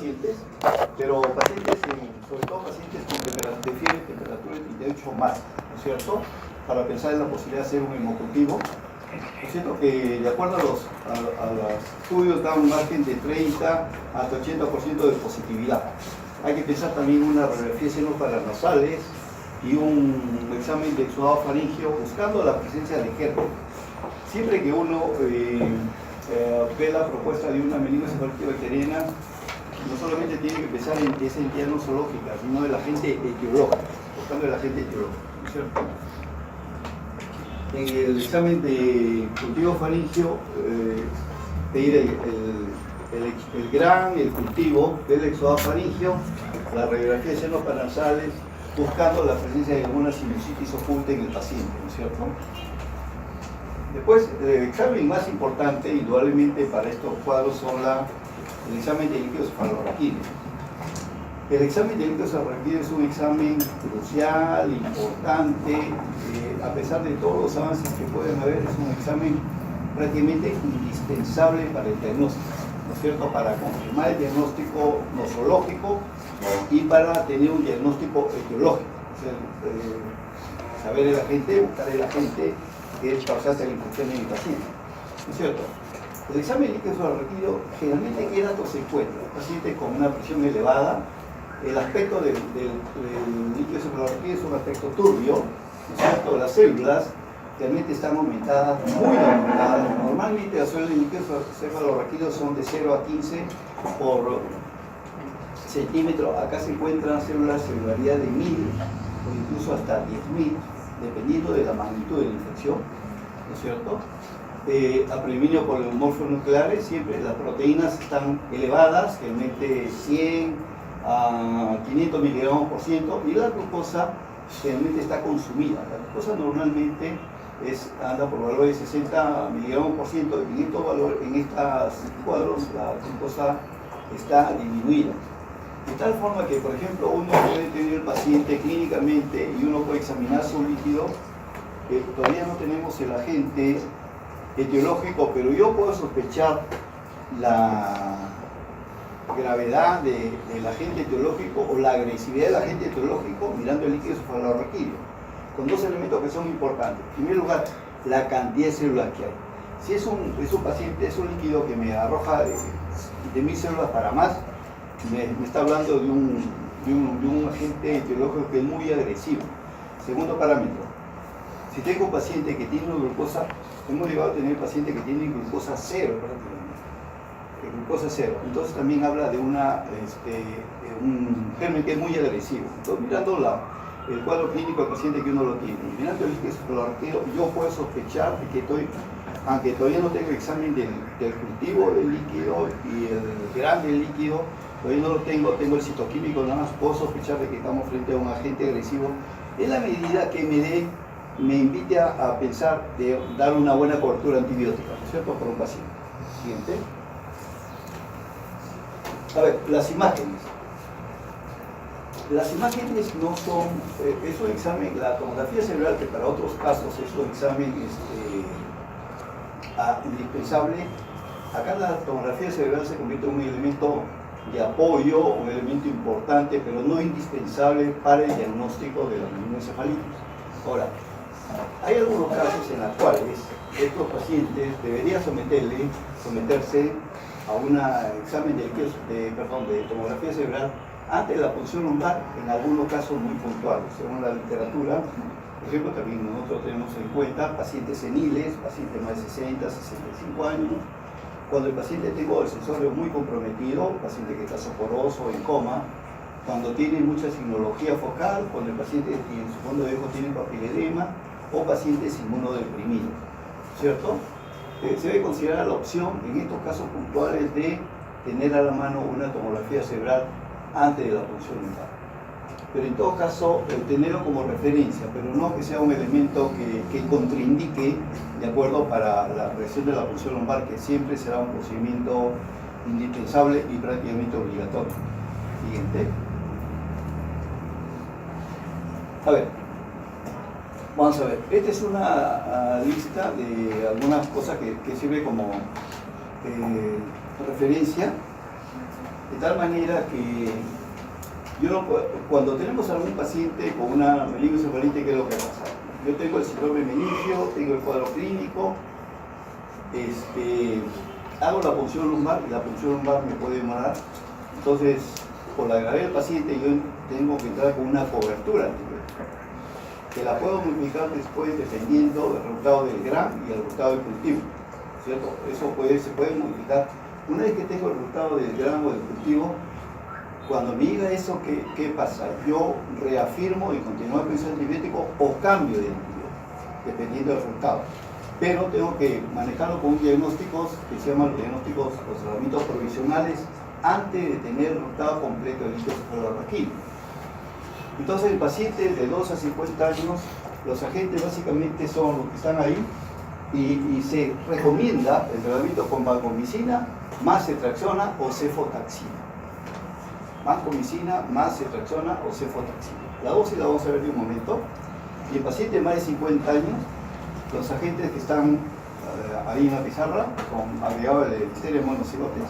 pacientes, pero pacientes, sobre todo pacientes con de fiebre, temperatura de 38 o más, ¿no es cierto? Para pensar en la posibilidad de hacer un hemocultivo. Es cierto que de acuerdo a los estudios da un margen de 30 hasta 80% de positividad. Hay que pensar también en una radiografía de senos paranasales y un examen de exudado faríngeo buscando la presencia de gérmenes. Siempre que uno ve la propuesta de una meningoencefalitis bacteriana, no solamente tiene que pensar en esa entidad no zoológica, sino del agente etiológico, buscando el agente etiológico, ¿no es cierto? En el examen de cultivo faríngeo, pedir el gran, el cultivo del exudado faríngeo, la radiografía de senos paranasales, buscando la presencia de alguna sinusitis oculta en el paciente, ¿no es cierto? Después, el examen más importante, indudablemente para estos cuadros, son el examen de líquido cefalorraquídeo. El examen de líquido cefalorraquídeo es un examen crucial, importante, a pesar de todos los avances que pueden haber, es un examen prácticamente indispensable para el diagnóstico, ¿no es cierto? Para confirmar el diagnóstico nosológico y para tener un diagnóstico etiológico, o sea, saber el agente, buscar el agente que es causante de la infección en el paciente, ¿no es cierto? El examen de líquido cefalorraquídeo, generalmente, ¿qué datos se encuentra? El paciente con una presión elevada, el aspecto del líquido cefalorraquídeo es un aspecto turbio, ¿no es cierto? Las células realmente están aumentadas, muy aumentadas. Normalmente las células de líquido cefalorraquídeo son de 0 a 15 por centímetro. Acá se encuentran células de celularidad de 1000 o incluso hasta 10.000, dependiendo de la magnitud de la infección, ¿no es cierto? Apreminio polimorfonucleares, siempre las proteínas están elevadas, generalmente 100 a 500 miligramos por ciento, y la glucosa generalmente está consumida. La glucosa normalmente anda por valores de 60 miligramos por ciento, y en estos cuadros la glucosa está disminuida. De tal forma que, por ejemplo, uno puede tener el paciente clínicamente y uno puede examinar su líquido. Todavía no tenemos el agente etiológico, pero yo puedo sospechar la gravedad del agente etiológico o la agresividad del agente etiológico mirando el líquido cefalorraquídeo, con dos elementos que son importantes. En primer lugar, la cantidad de células que hay. Si es un paciente, es un líquido que me arroja de 1000 células para más, me está hablando de un agente etiológico que es muy agresivo. Segundo parámetro, si tengo un paciente que tiene una glucosa, hemos llegado a tener pacientes que tienen glucosa cero prácticamente, glucosa cero. Entonces también habla de un germen que es muy agresivo. Entonces, mirando el cuadro clínico del paciente que uno lo tiene, mirando el líquido cefalorraquídeo, yo puedo sospechar de que aunque todavía no tengo examen del cultivo del líquido y el gran del líquido, todavía no lo tengo el citoquímico, nada más puedo sospechar de que estamos frente a un agente agresivo, en la medida que me invite a pensar de dar una buena cobertura antibiótica, ¿no es cierto?, por un paciente. Siguiente. A ver, las imágenes. Las imágenes no son, es un examen, la tomografía cerebral, que para otros casos es un examen indispensable. Acá la tomografía cerebral se convierte en un elemento de apoyo, un elemento importante, pero no indispensable para el diagnóstico de la meningoencefalitis. Ahora, hay algunos casos en los cuales estos pacientes deberían someterse a un examen de tomografía cerebral antes de la punción lumbar, en algunos casos muy puntuales. Según la literatura, por ejemplo, también nosotros tenemos en cuenta pacientes seniles, pacientes más de 60, 65 años, cuando el paciente tenga el sensorio muy comprometido, paciente que está soporoso, en coma, cuando tiene mucha signología focal, cuando el paciente en su fondo de ojo tiene papiledema, o pacientes inmunodeprimidos, ¿cierto? Se debe considerar la opción, en estos casos puntuales, de tener a la mano una tomografía cerebral antes de la punción lumbar. Pero en todo caso, tenerlo como referencia, pero no que sea un elemento que contraindique, de acuerdo, para la realización de la punción lumbar, que siempre será un procedimiento indispensable y prácticamente obligatorio. Siguiente. A ver, vamos a ver, esta es una lista de algunas cosas que sirve como referencia. de tal manera que yo no puedo, cuando tenemos algún paciente con una meningoencefalitis, ¿qué es lo que pasa? Yo tengo el síndrome meningio, tengo el cuadro clínico, hago la punción lumbar y la punción lumbar me puede demorar. Entonces, por la gravedad del paciente, yo tengo que entrar con una cobertura antibiótica, que la puedo modificar después dependiendo del resultado del GRAM y el resultado del cultivo, ¿cierto? Eso se puede modificar. Una vez que tengo el resultado del GRAM o del cultivo, cuando me diga eso, ¿qué pasa? Yo reafirmo y continúo con ese antibiótico o cambio de antibiótico, dependiendo del resultado. Pero tengo que manejarlo con diagnósticos que se llaman los diagnósticos, los tratamientos provisionales, antes de tener el resultado completo del líquido cefalorraquídeo. Entonces, el paciente de 2 a 50 años, los agentes básicamente son los que están ahí y se recomienda el tratamiento con vancomicina más cetraxona o cefotaxina. Vancomicina más cetraxona o cefotaxina. La dosis la vamos a ver de un momento. Y el paciente de más de 50 años, los agentes que están ahí en la pizarra son agregados de listeria monocigotes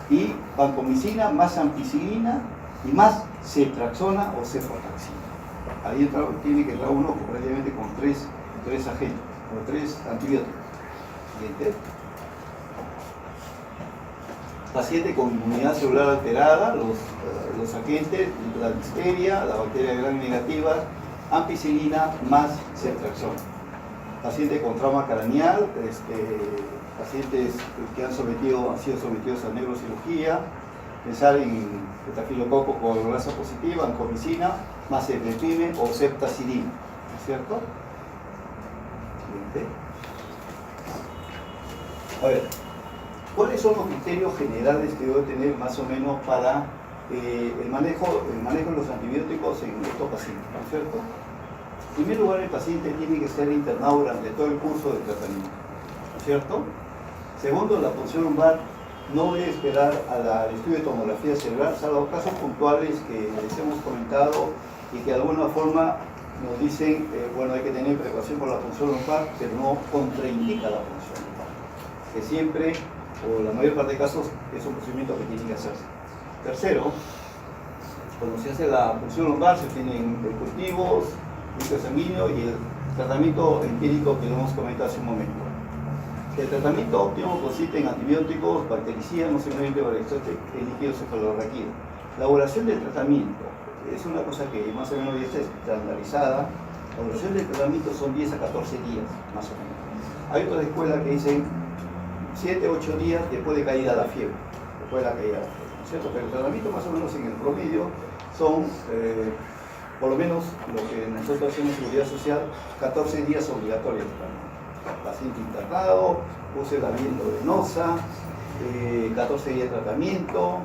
y vancomicina más ampicilina y más cetraxona o cefotaxina. Ahí tiene que entrar uno prácticamente con tres agentes, con 3 antibióticos. Siguiente. Paciente con inmunidad celular alterada, los agentes, la listeria, la bacteria gram negativa, ampicilina más cetraxona. Paciente con trauma craneal, pacientes que han sido sometidos a neurocirugía, pensar en estafilococo con grasa positiva, vancomicina, más ceftazidime o ceftazidime, ¿no es cierto? Siguiente. A ver, ¿cuáles son los criterios generales que debo tener más o menos para el manejo de los antibióticos en estos pacientes, ¿no es cierto? En primer lugar, el paciente tiene que ser internado durante todo el curso del tratamiento, ¿no es cierto? Segundo, la punción lumbar no debe esperar al estudio de tomografía cerebral, salvo casos puntuales que les hemos comentado y que de alguna forma nos dicen, bueno, hay que tener precaución con la punción lumbar, pero no contraindica la punción lumbar, que siempre, o la mayor parte de casos, es un procedimiento que tiene que hacerse. Tercero, cuando se hace la punción lumbar, se tienen cultivos, líquido sanguíneo y el tratamiento empírico que lo hemos comentado hace un momento. El tratamiento óptimo consiste en antibióticos, bactericidas, no simplemente varicocele y líquido cefalorraquídeo. La duración del tratamiento es una cosa que más o menos ya está estandarizada. La duración del tratamiento son 10 a 14 días, más o menos. Hay otras escuelas que dicen 7 a 8 días después de caída de la fiebre, después de la caída de la fiebre, ¿no es cierto? Pero el tratamiento más o menos en el promedio son, por lo menos lo que nosotros hacemos en Seguridad Social, 14 días obligatorios. Paciente internado, puse la vía endovenosa, 14 días de tratamiento,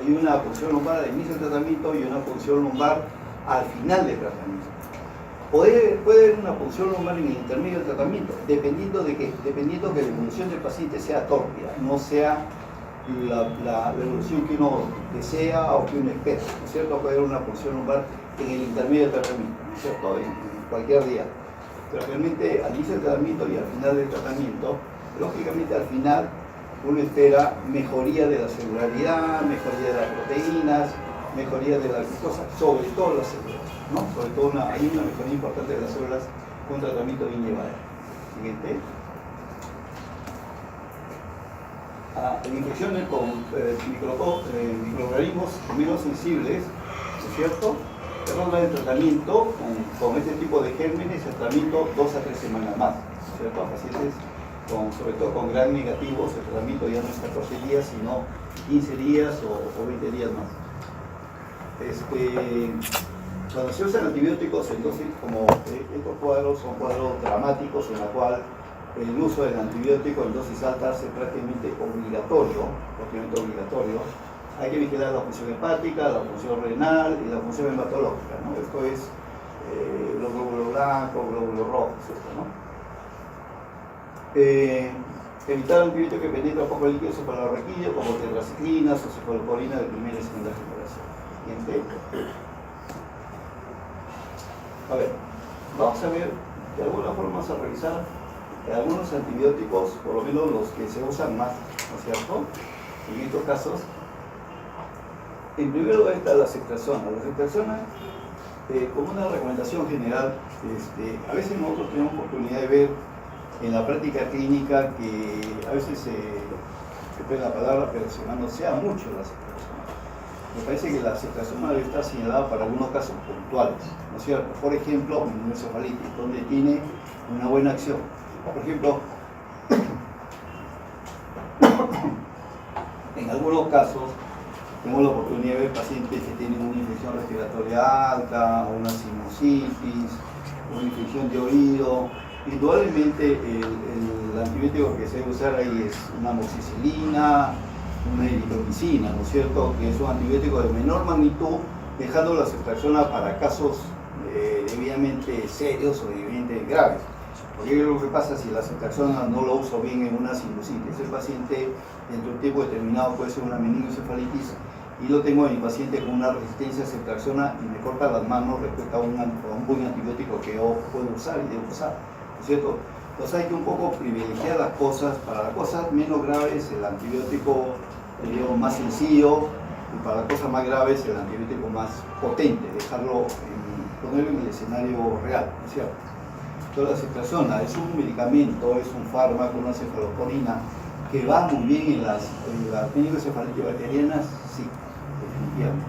y una punción lumbar al inicio del tratamiento y una punción lumbar al final del tratamiento. Puede haber una punción lumbar en el intermedio del tratamiento, dependiendo que la evolución del paciente sea tórpida, no sea la evolución que uno desea o que uno espera, ¿no es cierto? Puede haber una punción lumbar en el intermedio del tratamiento, ¿no es cierto? En cualquier día. Pero realmente al inicio del tratamiento y al final del tratamiento, lógicamente al final uno espera mejoría de la celularidad, mejoría de las proteínas, mejoría de la glucosa, sobre todo las células, ¿no? Sobre todo hay una mejoría importante de las células con un tratamiento bien llevado. Siguiente. Infecciones con microorganismos menos sensibles, ¿no es cierto? Se ronda el tratamiento con este tipo de gérmenes, el tratamiento 2 a 3 semanas más, ¿cierto? Pacientes sobre todo con gran negativos, el tratamiento ya no es 14 días, sino 15 días o 20 días más. Cuando se usan antibióticos, entonces, como estos cuadros son cuadros dramáticos en la cual el uso del antibiótico en dosis altas es prácticamente obligatorio, hay que vigilar la función hepática, la función renal y la función hematológica, ¿no? Esto es los glóbulos blancos, glóbulos rojos, ¿no? Evitar antibióticos que penetran poco el líquido cefalorraquídeo, como tetraciclinas o cefaloporinas de primera y segunda generación. Siguiente. A ver, vamos a ver, de alguna forma vamos a revisar algunos antibióticos, por lo menos los que se usan más, ¿no es cierto? En estos casos, En primer lugar está la ceftriaxona. La ceftriaxona, como una recomendación general, a veces nosotros tenemos oportunidad de ver en la práctica clínica que a veces se puede la palabra, pero se manosea mucho la ceftriaxona. Me parece que la ceftriaxona debe estar señalada para algunos casos puntuales, ¿no es cierto? Por ejemplo, meningoencefalitis, donde tiene una buena acción. Por ejemplo, en algunos casos tenemos la oportunidad de ver pacientes que tienen una infección respiratoria alta, una sinusitis, una infección de oído. Indudablemente el antibiótico que se debe usar ahí es una amoxicilina, una eritromicina, ¿no es cierto? Que es un antibiótico de menor magnitud, dejando la ceftriaxona para casos debidamente serios o debidamente graves. Porque lo que pasa si la ceftriaxona no lo uso bien en una sinusitis, el paciente dentro de un tiempo determinado puede ser una meningoencefalitis y lo tengo en mi paciente con una resistencia a ceftriaxona y me corta las manos respecto a un buen antibiótico que yo puedo usar y debo usar, ¿no es cierto? Entonces hay que un poco privilegiar las cosas. Para las cosas menos graves el antibiótico más sencillo y para las cosas más graves el antibiótico más potente, ponerlo en el escenario real, ¿no es cierto? Entonces la ceftriaxona es un medicamento, es un fármaco, una cefalosporina que va muy bien en las meningoencefalitis bacterianas, sí, definitivamente.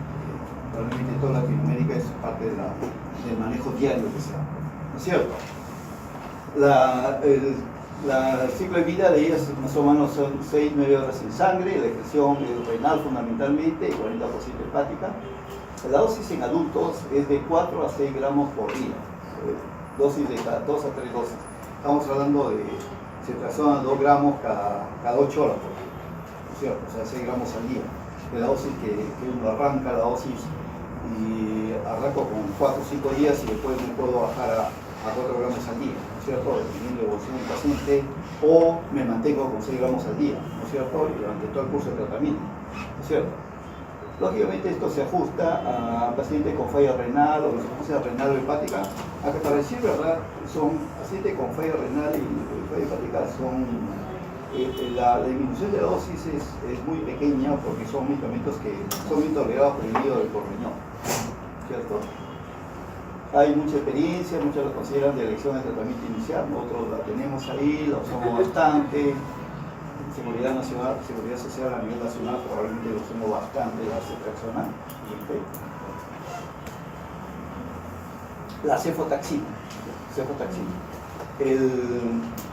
Probablemente en toda Latinoamérica es parte del manejo diario que se da, ¿no es cierto? El ciclo de vida de ellas más o menos son 6-9 horas en sangre, la excreción es renal fundamentalmente y 40% hepática. La dosis en adultos es de 4 a 6 gramos por día, dosis de cada 2 a 3 dosis. Estamos hablando de ceftriaxona 2 gramos cada 8 horas por día, ¿no es cierto? O sea, 6 gramos al día. De la dosis que uno arranca la dosis y arranco con 4 o 5 días y después me puedo bajar a 4 gramos al día, ¿no es cierto? Dependiendo de la evolución del paciente, o me mantengo con 6 gramos al día, ¿no es cierto? Durante todo el curso de tratamiento, ¿no es cierto? Lógicamente esto se ajusta a pacientes con falla renal o insuficiencia renal o hepática, a que para decir verdad, son pacientes con falla renal y falla hepática la disminución de la dosis es muy pequeña porque son medicamentos que son bien tolerados por el hígado del riñón, ¿cierto? Hay mucha experiencia, muchos lo consideran de elección de tratamiento inicial, nosotros la tenemos ahí, la usamos bastante. Seguridad Nacional, Seguridad Social a nivel nacional probablemente lo usamos bastante, la ceftriaxona. La cefotaxina.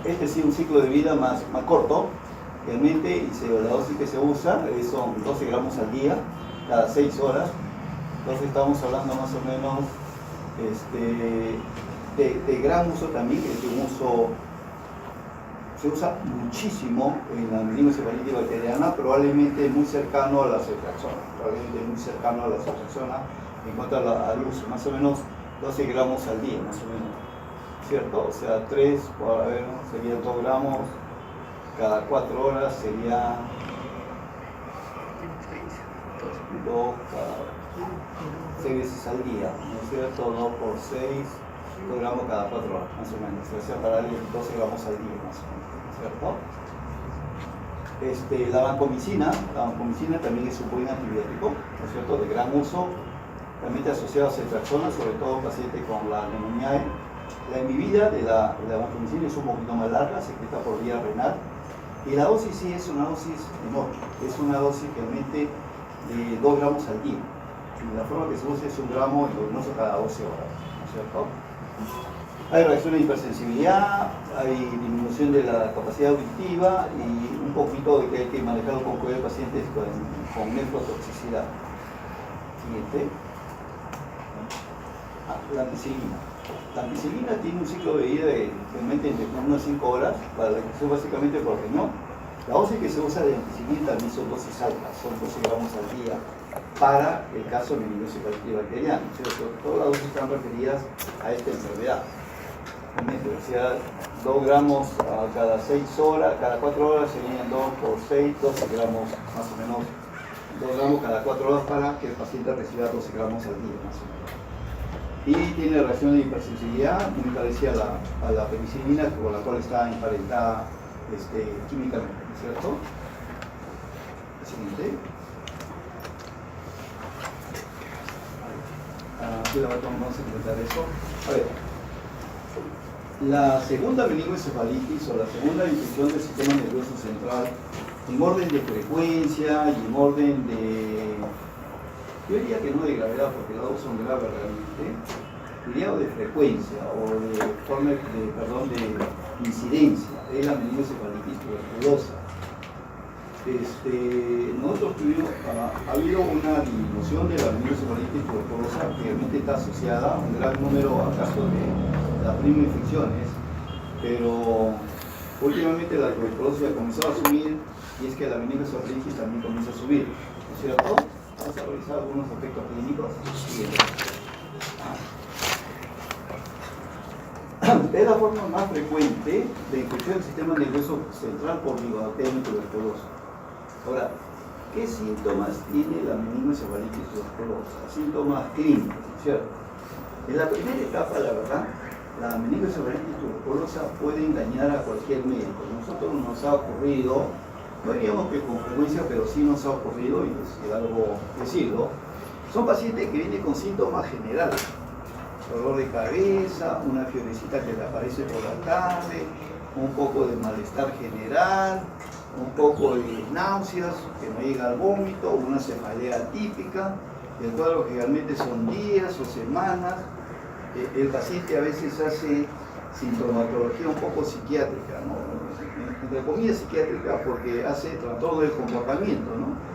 Este sí un ciclo de vida más corto, realmente, y la dosis que se usa son 12 gramos al día, cada 6 horas. Entonces estamos hablando más o menos de gran uso también, que es un uso. Se usa muchísimo en la meningoencefalitis bacteriana, probablemente muy cercano a la ceftriaxona, en cuanto al uso, más o menos 12 gramos al día, más o menos, ¿cierto? O sea, 3, serían 2 gramos, cada 4 horas sería 2 cada 6 veces al día, ¿no es cierto? 2 por 6, 2 gramos cada 4 horas, más o menos, o sea, para 12 gramos al día, más o menos, ¿cierto? La vancomicina también es un buen antibiótico, ¿no es cierto?, de gran uso, también asociado a ceftriaxona, sobre todo pacientes con la neumonía. La inhibida de la vancomicina es un poquito más larga, se secreta por vía renal, y la dosis sí es una dosis enorme, es una dosis realmente de 2 gramos al día. Y la forma que se usa es 1 gramo endovenoso cada 12 horas, ¿no es cierto? Hay reacción de hipersensibilidad, hay disminución de la capacidad auditiva y un poquito de que hay que manejar un poco de pacientes con nefrotoxicidad. Siguiente. La ampicilina. La ampicilina tiene un ciclo de vida de realmente entre 1 a 5 horas para la infección básicamente por riñón. La dosis que se usa de ampicilina también son dosis altas, son 12 gramos al día para el caso de meningoencefalitis bacteriana. Todas las dosis están referidas a esta enfermedad. O sea, 2 gramos a cada 6 horas, cada 4 horas serían 2 por 6, 12 gramos más o menos, 2 gramos cada 4 horas para que el paciente reciba 12 gramos al día más o menos. Y tiene reacción de hipersensibilidad muy parecida a la penicilina, con la cual está emparentada químicamente, ¿cierto? Siguiente. aquí la vamos a intentar eso. A ver, la segunda meningoencefalitis o la segunda infección del sistema nervioso central, en orden de frecuencia y en orden de, yo diría que no de gravedad, porque las dos son graves realmente, diría de frecuencia o de forma de incidencia, es la meningoencefalitis tuberculosa. Nosotros tuvimos, ha habido una disminución de la meningoencefalitis tuberculosa que realmente está asociada a un gran número a casos de las primeras infecciones, pero últimamente la tuberculosis ha comenzado a subir y es que la meningoencefalitis también comienza a subir, ¿no es cierto? Vamos a revisar algunos aspectos clínicos. Es la forma más frecuente de infección del sistema nervioso central por Mycobacterium tuberculosis. Ahora, ¿qué síntomas tiene la meningoencefalitis tuberculosa? Síntomas clínicos, ¿cierto? En la primera etapa, la verdad, la meningoencefalitis tuberculosa puede engañar a cualquier médico. Nosotros nos ha ocurrido, no diríamos que con frecuencia, pero sí nos ha ocurrido, y es algo decirlo, son pacientes que vienen con síntomas generales. Dolor de cabeza, una fiebrecita que le aparece por la tarde, un poco de malestar general, un poco de náuseas, que no llega al vómito, una cefalea típica. El cuadro generalmente son días o semanas. El paciente a veces hace sintomatología un poco psiquiátrica, ¿no? Entre comillas psiquiátrica, porque hace trastorno del comportamiento, ¿no?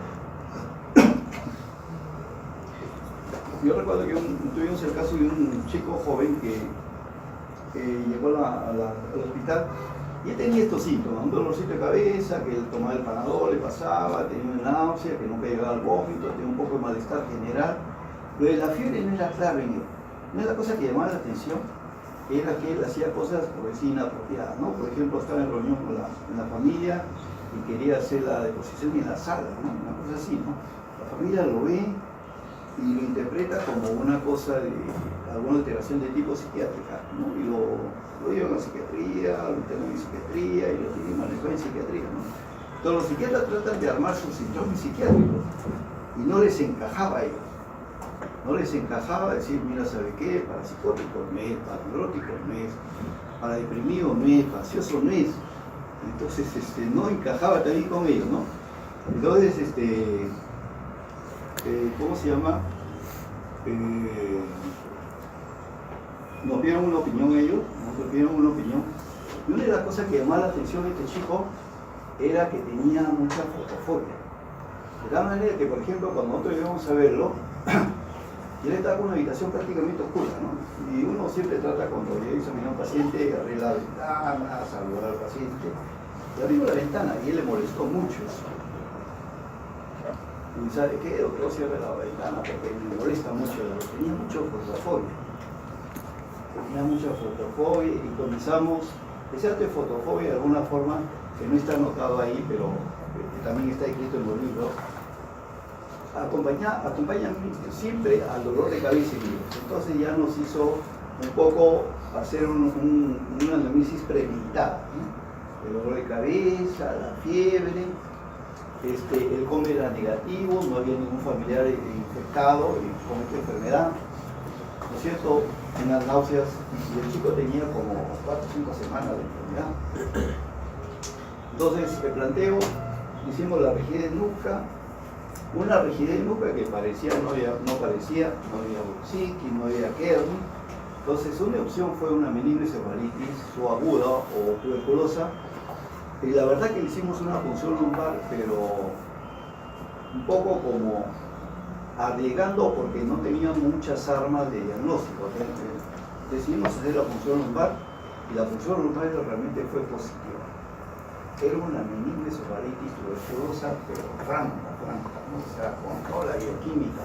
Yo recuerdo que tuvimos el caso de un chico joven que llegó al hospital y él tenía estos síntomas, un dolorcito de cabeza, que él tomaba el Panadol, le pasaba, tenía una náusea, que nunca llegaba al vómito, tenía un poco de malestar general, pero la fiebre no era clave en él. No es la cosa que llamaba la atención, era que él hacía cosas por decir inapropiadas, ¿no? Por ejemplo, estaba en reunión con la familia y quería hacer la deposición en la sala, ¿no? Una cosa así, ¿no? La familia lo ve y lo interpreta como una cosa de alguna alteración de tipo psiquiátrica, ¿no? Y lo llevan a psiquiatría, lo internan en psiquiatría y lo tienen manejado en psiquiatría, ¿no? Entonces los psiquiatras tratan de armar sus síntomas psiquiátricos y no les encajaba a ellos. No les encajaba decir, mira, ¿sabe qué? Para psicótico no es, para neurótico no es, para deprimido no es, para ansioso no es. Entonces no encajaba también con ellos, ¿no? Entonces, ¿cómo se llama? Nos dieron una opinión ellos, y una de las cosas que llamaba la atención de este chico era que tenía mucha fotofobia. De tal manera que, por ejemplo, cuando nosotros íbamos a verlo, y él estaba con una habitación prácticamente oscura, ¿no? Y uno siempre trata, cuando llega a examinar a un paciente, abrir la ventana, saludar al paciente. Y abrimos la ventana y él le molestó mucho eso. Y ¿sabe qué? Doctor, cierre la ventana porque me molesta mucho. Tenía mucha fotofobia. Y comenzamos, ese acto de fotofobia de alguna forma, que no está anotado ahí, pero también está escrito en los libros, acompaña siempre al dolor de cabeza. Entonces ya nos hizo un poco hacer una anamnesis premeditada, ¿no? El dolor de cabeza, la fiebre, el COVID era negativo, no había ningún familiar infectado con esta enfermedad, ¿no es cierto? Unas náuseas, y el chico tenía como 4 o 5 semanas de enfermedad. Entonces el planteo, hicimos la rigidez de nuca, una rigidez de nuca que parecía, no había Burkinsky, no había Kern. Entonces una opción fue una meningoencefalitis o aguda o tuberculosa, y la verdad que le hicimos una punción lumbar, pero un poco como arriesgando porque no teníamos muchas armas de diagnóstico. Decidimos hacer la punción lumbar y la punción lumbar realmente fue positiva. Era una meningoencefalitis tuberculosa, pero franca, ¿no? O sea, con toda la bioquímica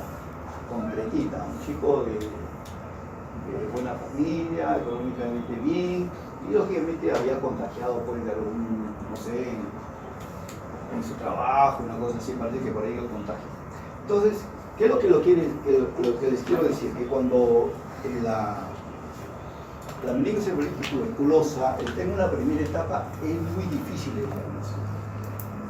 completita. Un chico de buena familia, económicamente bien, y lógicamente había contagiado por algún, no sé, en su trabajo, una cosa así, parece que por ahí lo contagio. Entonces, ¿qué es lo que les quiero decir? Que cuando la meningoencefalitis tuberculosa está en una primera etapa, es muy difícil el diagnóstico.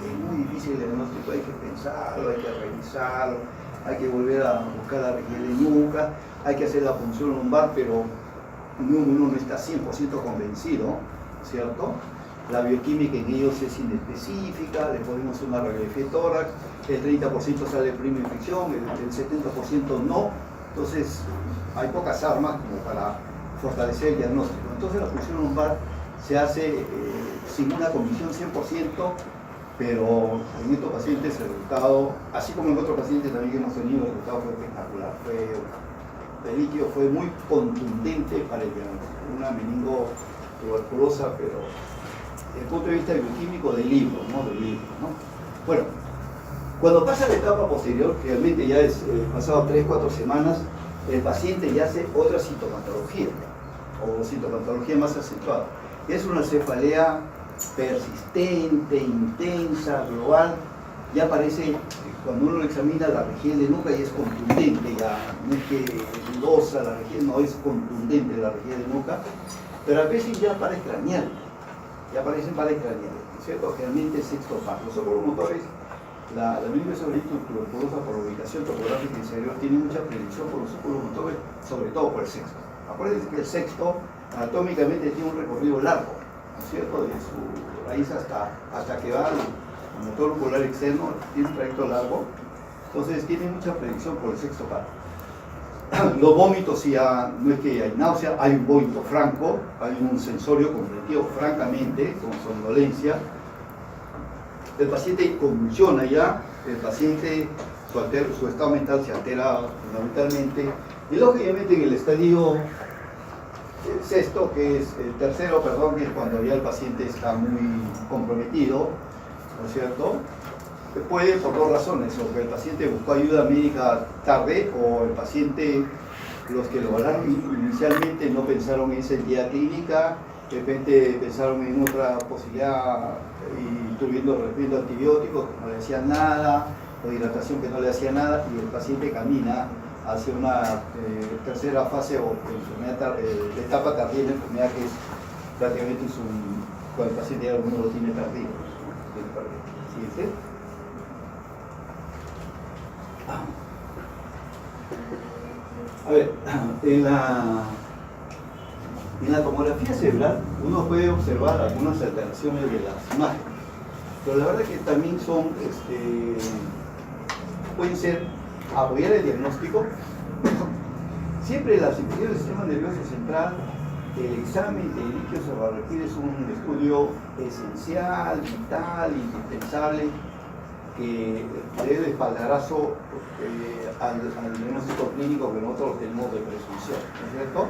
Es muy difícil el diagnóstico, hay que pensarlo, hay que revisarlo, hay que volver a buscar la región de nuca, hay que hacer la punción lumbar, pero uno no está 100% convencido, ¿cierto? La bioquímica en ellos es inespecífica, le podemos hacer una radiografía de tórax, el 30% sale prima infección, el 70% no, entonces hay pocas armas como para fortalecer el diagnóstico. Entonces la punción lumbar se hace sin una convicción 100%, pero en estos pacientes el resultado, así como en otros pacientes también que hemos tenido, el resultado fue espectacular. El líquido fue muy contundente para el diagnóstico, una meningotuberculosa, pero desde el punto de vista bioquímico del libro, ¿no? Bueno, cuando pasa la etapa posterior, realmente ya es pasado 3-4 semanas, el paciente ya hace otra sintomatología, o sintomatología más acentuada. Es una cefalea persistente, intensa, global. Ya parece, cuando uno lo examina, la región de nuca y es contundente, ya no es que es dudosa la región, no, es contundente la región de nuca, pero a veces ya para craneal, ya aparecen para craneal, ¿cierto? Generalmente sexto par. Los oculomotores, la meningoencephalitis tuberculosa por ubicación topográfica inferior tiene mucha predicción por los oculomotores, sobre todo por el sexto. Acuérdense que el sexto anatómicamente tiene un recorrido largo, ¿no es cierto? De su raíz hasta que va al motor ocular externo, tiene un trayecto largo, entonces tiene mucha predicción por el sexto par. Los vómitos ya no es que hay náusea, hay un vómito franco, hay un sensorio comprendido francamente, con somnolencia. El paciente convulsiona ya, el paciente, su estado mental se altera fundamentalmente, y lógicamente en el estadio sexto, que es el tercero, perdón, que es cuando ya el paciente está muy comprometido, ¿no es cierto? Puede por dos razones, o que el paciente buscó ayuda médica tarde, o el paciente, los que lo hablaron inicialmente no pensaron en esa entidad clínica, de repente pensaron en otra posibilidad y estuvieron recibiendo antibióticos que no le hacían nada, o hidratación que no le hacía nada, y el paciente camina hacia una tercera fase o enfermedad, de etapa tardía de la enfermedad, que es prácticamente cuando el paciente ya alguno lo tiene tardío. ¿Sí? A ver, en la tomografía cerebral uno puede observar algunas alteraciones de las imágenes, pero la verdad que también pueden ser apoyar el diagnóstico. Siempre la cirugía del sistema nervioso central, el examen de líquido cerebral es un estudio esencial, vital, indispensable, que le dé espaldarazo al diagnóstico clínico que nosotros tenemos de presunción, ¿no es cierto?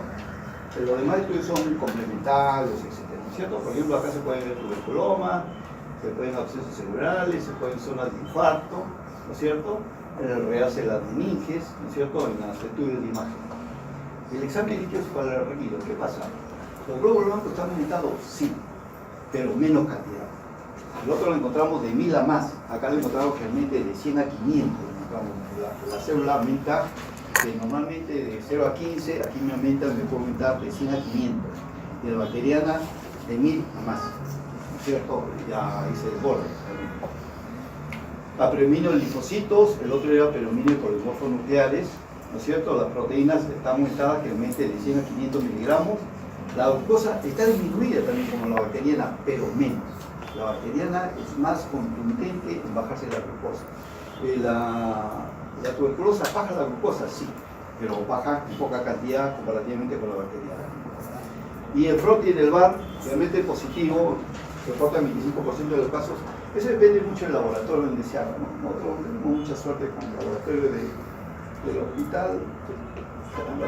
Los demás estudios son complementarios, etc., ¿no es cierto? Por ejemplo, acá se puede ver tuberculoma, se pueden abscesos cerebrales, se pueden zonas de infarto, ¿no es cierto? En el rehace las meninges, ¿no es cierto? En los estudios de imagen. El examen de líquido cerebral, ¿qué pasa? ¿Los glóbulos blancos están aumentados? Sí, pero menos cantidad. El otro lo encontramos de 1000 a más, acá lo encontramos realmente de 100 a 500. La célula aumenta, que normalmente de 0 a 15, aquí me puede aumentar de 100 a 500. Y la bacteriana de 1000 a más, ¿no es cierto? Ya ahí se desborda. La predominio de linfocitos, el otro era predominio de polimorfos nucleares, ¿no es cierto? Las proteínas están aumentadas, que aumente de 100 a 500 miligramos. La glucosa está disminuida también como la bacteriana, pero menos. La bacteriana es más contundente en bajarse la glucosa. La tuberculosa baja la glucosa, sí, pero baja en poca cantidad comparativamente con la bacteriana. Y el Froti del VAR, realmente positivo, reporta el 25% de los casos. Eso depende mucho del laboratorio donde se haga, ¿no? Nosotros tenemos mucha suerte con el laboratorio del hospital,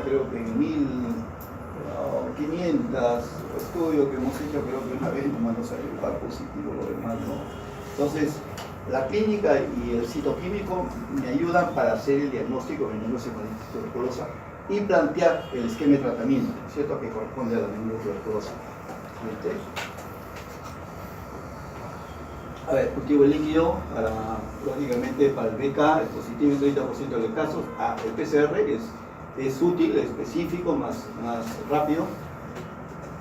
creo que en 1500 estudios que hemos hecho, creo que una vez nomás nos salió el VAR positivo, lo demás no. Entonces, la clínica y el citoquímico me ayudan para hacer el diagnóstico de meningoencephalitis tuberculosa y plantear el esquema de tratamiento, ¿cierto?, que corresponde a la meningotuberculosa. A ver, cultivo el líquido, lógicamente para el BK es positivo en 30% de los casos. El PCR es útil, específico, más rápido.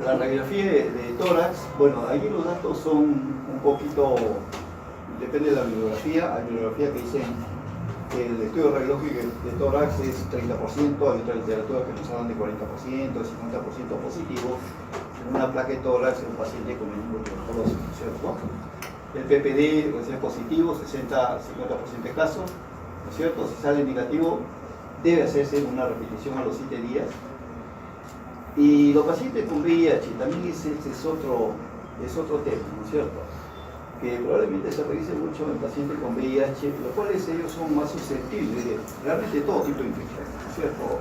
La radiografía de tórax, bueno, ahí los datos son un poquito, depende de la bibliografía. Hay bibliografía que dicen el estudio radiológico de tórax es 30%, hay otras literaturas que nos hablan de 40%, 50% positivo, en una placa de tórax en un paciente con meningotuberculosis, ¿no es cierto? El PPD puede ser positivo, 60-50% de casos, ¿no es cierto? Si sale negativo, debe hacerse una repetición a los 7 días. Y los pacientes con VIH, también es otro tema, ¿no es cierto? Que probablemente se revise mucho en pacientes con VIH, los cuales ellos son más susceptibles de realmente todo tipo de infección, ¿no es cierto?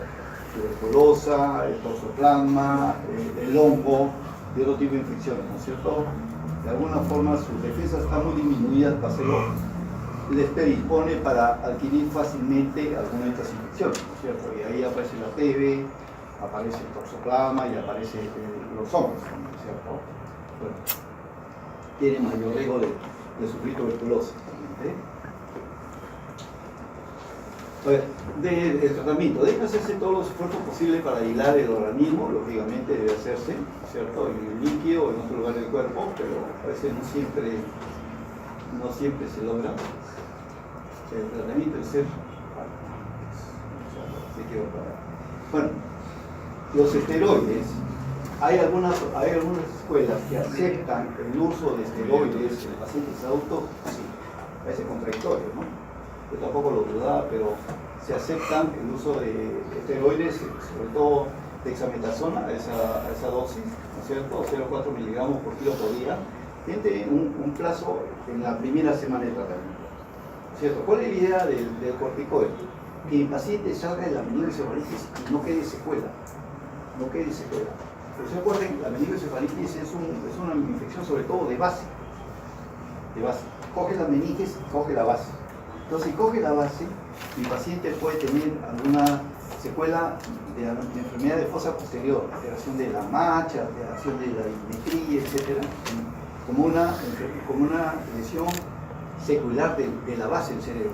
Tuberculosa, el toxoplasma, el hongo, de otro tipo de infecciones, ¿no es cierto? De alguna forma sus defensas están muy disminuidas para hacerlo, les predispone para adquirir fácilmente alguna de estas infecciones, ¿no es cierto? Y ahí aparece la TB, aparece el toxoplasma y aparece los hongos, ¿no es cierto? Bueno, tiene mayor riesgo de sufrir tuberculosis. El tratamiento, debe hacerse todos los esfuerzos posibles para aislar el organismo, lógicamente debe hacerse, ¿cierto? En el líquido o en otro lugar del cuerpo, pero a veces no siempre se logra. El tratamiento debe ser... Bueno, los esteroides, hay algunas escuelas que aceptan el uso de esteroides en pacientes adultos, sí, parece contradictorio, ¿no? Yo tampoco lo dudaba, pero se aceptan el uso de esteroides, sobre todo dexametasona, a esa dosis, ¿no es cierto? 0,4 miligramos por kilo por día, tiene un plazo en la primera semana de tratamiento, ¿no es cierto? ¿Cuál es la idea del corticoide? Que el paciente salga de la meningoencefalitis y no quede secuela, Pero se acuerden, la meningoencefalitis es una infección sobre todo de base. Coge la meninges y coge la base. Entonces, si coge la base, mi paciente puede tener alguna secuela de enfermedad de fosa posterior, alteración de la marcha, alteración de la dimetría, etc. Como una lesión secular de la base del cerebro.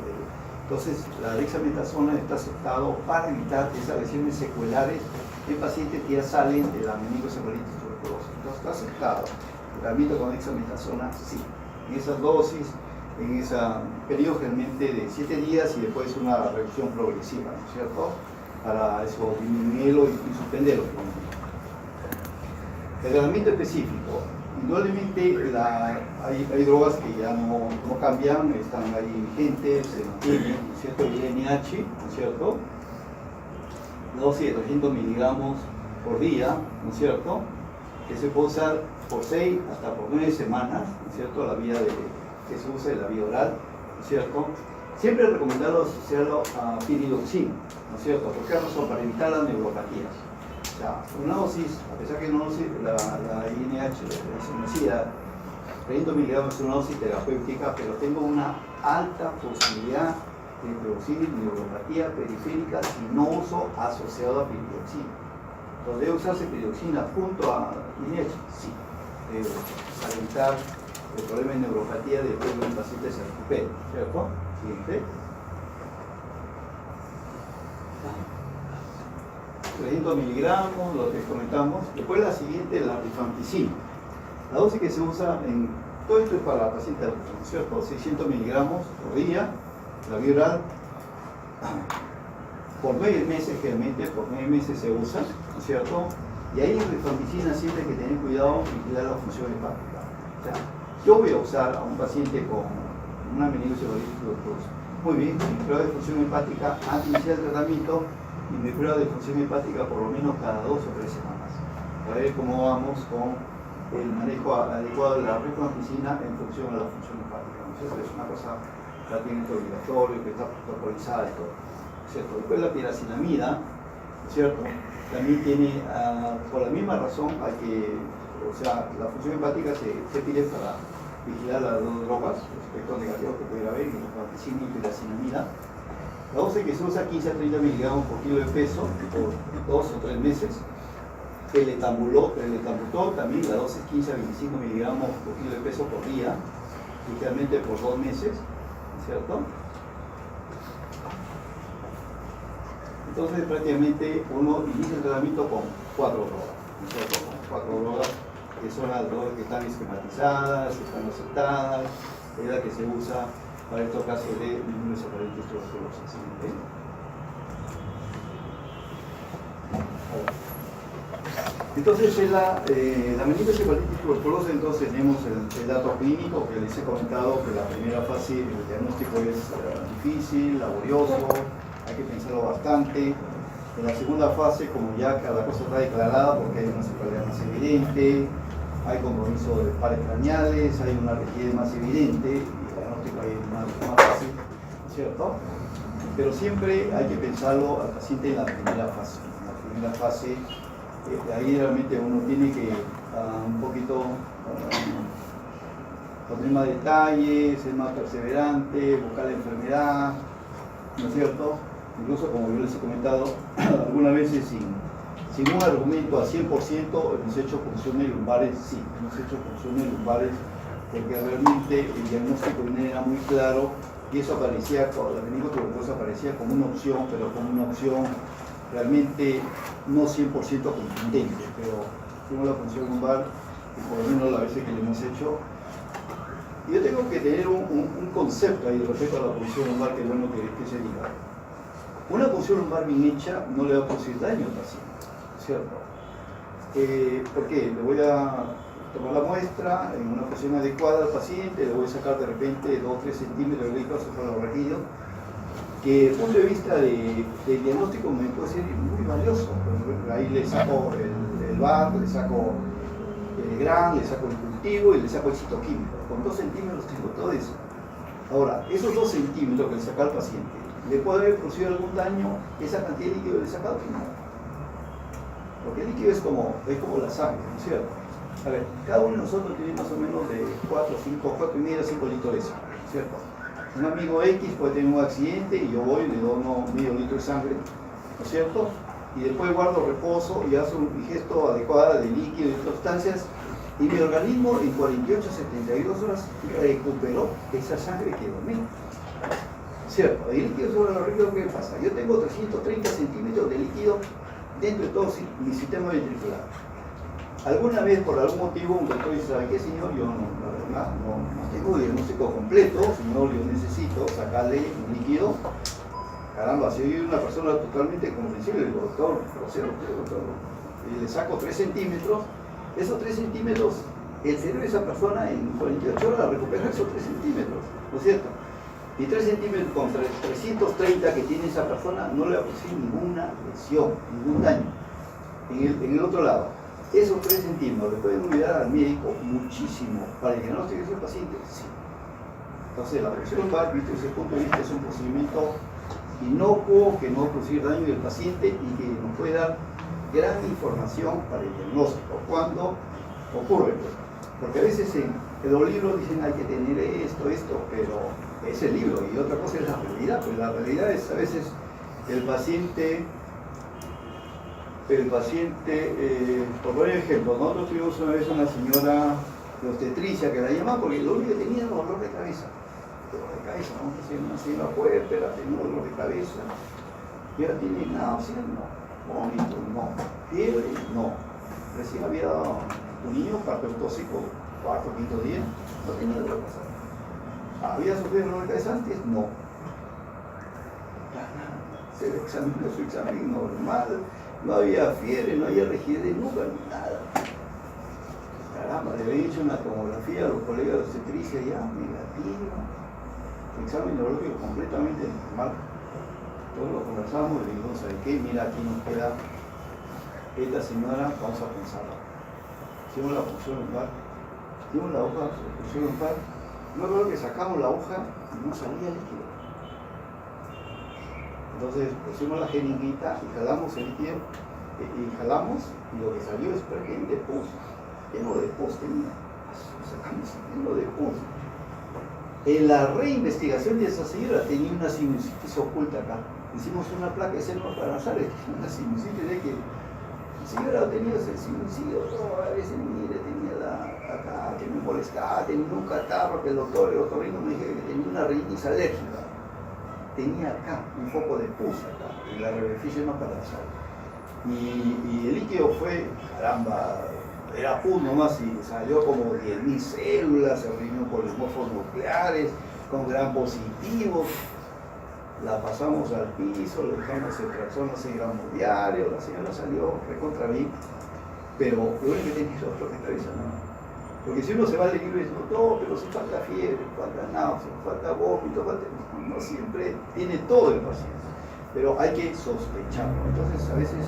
Entonces, la dexametasona está aceptado para evitar esas lesiones seculares en pacientes que ya salen de la meningoencefalitis tuberculosa. Entonces, está aceptado. El tratamiento con dexametasona, sí. En esas dosis, en ese periodo generalmente de 7 días y después una reducción progresiva, ¿no es cierto? Para eso disminuirlo y suspenderlo. El tratamiento específico. Indudablemente hay drogas que ya no cambian, están ahí vigentes, se mantienen, ¿no es cierto? El INH, ¿no es cierto? La dosis de 300 miligramos por día, ¿no es cierto? Que se puede usar por 6 hasta por 9 semanas, ¿no es cierto? La vía que se usa es la vía oral, ¿no es cierto? Siempre es recomendado asociarlo a piridoxina, ¿no es cierto? ¿Por qué razón? Para evitar las neuropatías. O sea, una dosis, a pesar que una dosis, la INH, la isomicida, 30 miligramos es una dosis terapéutica, pero tengo una alta posibilidad de producir neuropatía periférica si no uso asociado a piridoxina. Entonces, ¿debe usarse piridoxina junto a INH? Sí, para evitar el problema de neuropatía después de que un paciente se recupere, ¿cierto? Siguiente. 300 miligramos, lo que comentamos. Después la siguiente, la rifampicina. La dosis que se usa en todo esto es para pacientes adultos, ¿no es cierto? 600 miligramos por día, la vía oral. Por 9 meses, generalmente, por 9 meses se usa, ¿no es cierto? Y ahí en rifampicina siempre hay que tener cuidado y cuidar la función hepática. O sea, yo voy a usar a un paciente con una meningoencefalitis tuberculosa. Muy bien, mi prueba de función hepática antes de iniciar el tratamiento y mi prueba de función hepática por lo menos cada 2 o 3 semanas. Para ver cómo vamos con el manejo adecuado de la rifampicina en función a la función hepática. Entonces es una cosa prácticamente obligatoria, que está protocolizada y todo, ¿cierto? Después la piracinamida, ¿cierto? También tiene, por la misma razón, o sea, la función hepática se pide para vigilar las dos drogas, los efectos negativos que pudiera haber, rifampicina y piracinamida. La dosis que se usa 15 a 30 miligramos por kilo de peso por 2 o 3 meses. El etambutol también, la dosis 15 a 25 miligramos por kilo de peso por día, ligeramente por 2 meses, ¿cierto? Entonces prácticamente uno inicia el tratamiento con 4 drogas, ¿cierto? 4 drogas que son las drogas que están esquematizadas, que están aceptadas, es la que se usa para estos casos de líneas aparentes tuberculosas. Entonces, en la meningoencefalitis tuberculosa, entonces tenemos el dato clínico que les he comentado, que la primera fase del diagnóstico es difícil, laborioso, hay que pensarlo bastante. En la segunda fase, como ya cada cosa está declarada, porque hay una cefalea más evidente, hay compromiso de pares craneales, hay una rigidez más evidente, y el diagnóstico ahí es más fácil, ¿cierto? Pero siempre hay que pensarlo al paciente en la primera fase. En la primera fase, ahí realmente uno tiene que un poquito poner más detalles, ser más perseverante, buscar la enfermedad, ¿no es cierto? Incluso, como yo les he comentado, algunas veces sin un argumento al 100% hemos hecho punciones lumbares, sí, hemos hecho punciones lumbares porque realmente el diagnóstico era muy claro y eso aparecía, la meningotuberculosis aparecía como una opción, pero como una opción realmente no 100% contundente, pero hicimos la punción lumbar y por lo menos las veces que le hemos hecho. Yo tengo que tener un concepto ahí respecto a la punción lumbar que es bueno que se diga. Una punción lumbar bien hecha no le va a producir daño al paciente, ¿cierto? ¿Por qué? Le voy a tomar la muestra en una posición adecuada al paciente, le voy a sacar de repente 2 o 3 centímetros de líquido sobre los rejillos, que desde el punto de vista de diagnóstico me puede ser muy valioso. Ahí le saco el VAR, le saco el GRAM, le saco el cultivo y le saco el citoquímico. Con 2 centímetros tengo todo eso. Ahora, esos 2 centímetros que le saca al paciente, ¿le puede haber producido algún daño esa cantidad de líquido que le he sacado? No. Porque el líquido es como la sangre, ¿no es cierto? A ver, cada uno de nosotros tiene más o menos de 4,5 litros de sangre, ¿no es cierto? Un amigo X puede tener un accidente y yo voy y le dono medio litro de sangre, ¿no es cierto? Y después guardo reposo y hago un gesto adecuado de líquido y sustancias y mi organismo en 48 a 72 horas recuperó esa sangre que doné. ¿Cierto? El líquido sobre los ríos, ¿qué pasa? Yo tengo 330 centímetros de líquido dentro de todo mi sistema ventricular. Alguna vez, por algún motivo, un doctor dice, ¿sabe qué, señor? Yo la verdad no tengo diagnóstico completo, señor, yo necesito sacarle un líquido. Caramba, si soy una persona totalmente comprensible, le digo, doctor, y le saco 3 centímetros, esos 3 centímetros, el cerebro de esa persona en 48 horas recupera esos 3 centímetros, ¿no es cierto? Y 3 centímetros contra 330 que tiene esa persona no le va a producir ninguna lesión, ningún daño. En el otro lado, esos 3 centímetros le pueden ayudar al médico muchísimo para el diagnóstico de ese paciente, sí. Entonces, la punción lumbar, visto desde ese punto de vista, es un procedimiento inocuo que no va a producir daño del paciente y que nos puede dar gran información para el diagnóstico cuando ocurre. Porque a veces en los libros dicen hay que tener esto, pero es el libro y otra cosa es la realidad. Pues la realidad es a veces el paciente, por poner ejemplo, nosotros tuvimos una vez una señora de obstetricia que la llamaba porque lo único que tenía era dolor de cabeza. Vamos a hacer una señora puérpera, tenía dolor de cabeza, y ahora tiene náusea, no, vómito, no, fiebre, no. Recién había dado un niño partotóxico, 4 o 5 días, no tenía dolor de cabeza. ¿Había sufrido dolor de cabeza antes? No. Se le examinó su examen normal, no había fiebre, no había rigidez, nunca, nada. Caramba, le había hecho una tomografía a los colegas de obstetricia ya, negativa. Examen neurológico completamente normal. Todos lo conversamos y le digo, ¿sabe qué? Mira, aquí nos queda esta señora, vamos a pensarla. Hicimos la punción lumbar, hicimos la hoja de punción lumbar, luego que sacamos la hoja y no salía líquido. Entonces pusimos la jeringuita y jalamos el líquido, y jalamos, y lo que salió es prácticamente pus, lleno de pus tenía. Sacamos lleno de pus. En la reinvestigación de esa señora tenía una sinusitis oculta acá. Hicimos una placa de seno paranasal, una sinusitis de que la señora tenía ese sinusitis, a veces mire, tenía acá, que me molestaba, tenía un catarro, que el otorrino me dijo que tenía una rinitis alérgica. Tenía acá un foco de pus acá, en la radiografía paranasal. Y el líquido fue, caramba, era pus nomás y salió como 10.000 células, se reunió con los morfos nucleares, con gran positivo, la pasamos al piso, le dejamos el corazón a 6 gramos diarios, la señora salió recontra bien, pero lo único que tiene es otro que cabeza, ¿no? Porque si uno se va al libro y dice, no, pero si falta fiebre, falta náusea, falta vómito, no siempre tiene todo el paciente, pero hay que sospecharlo. Entonces a veces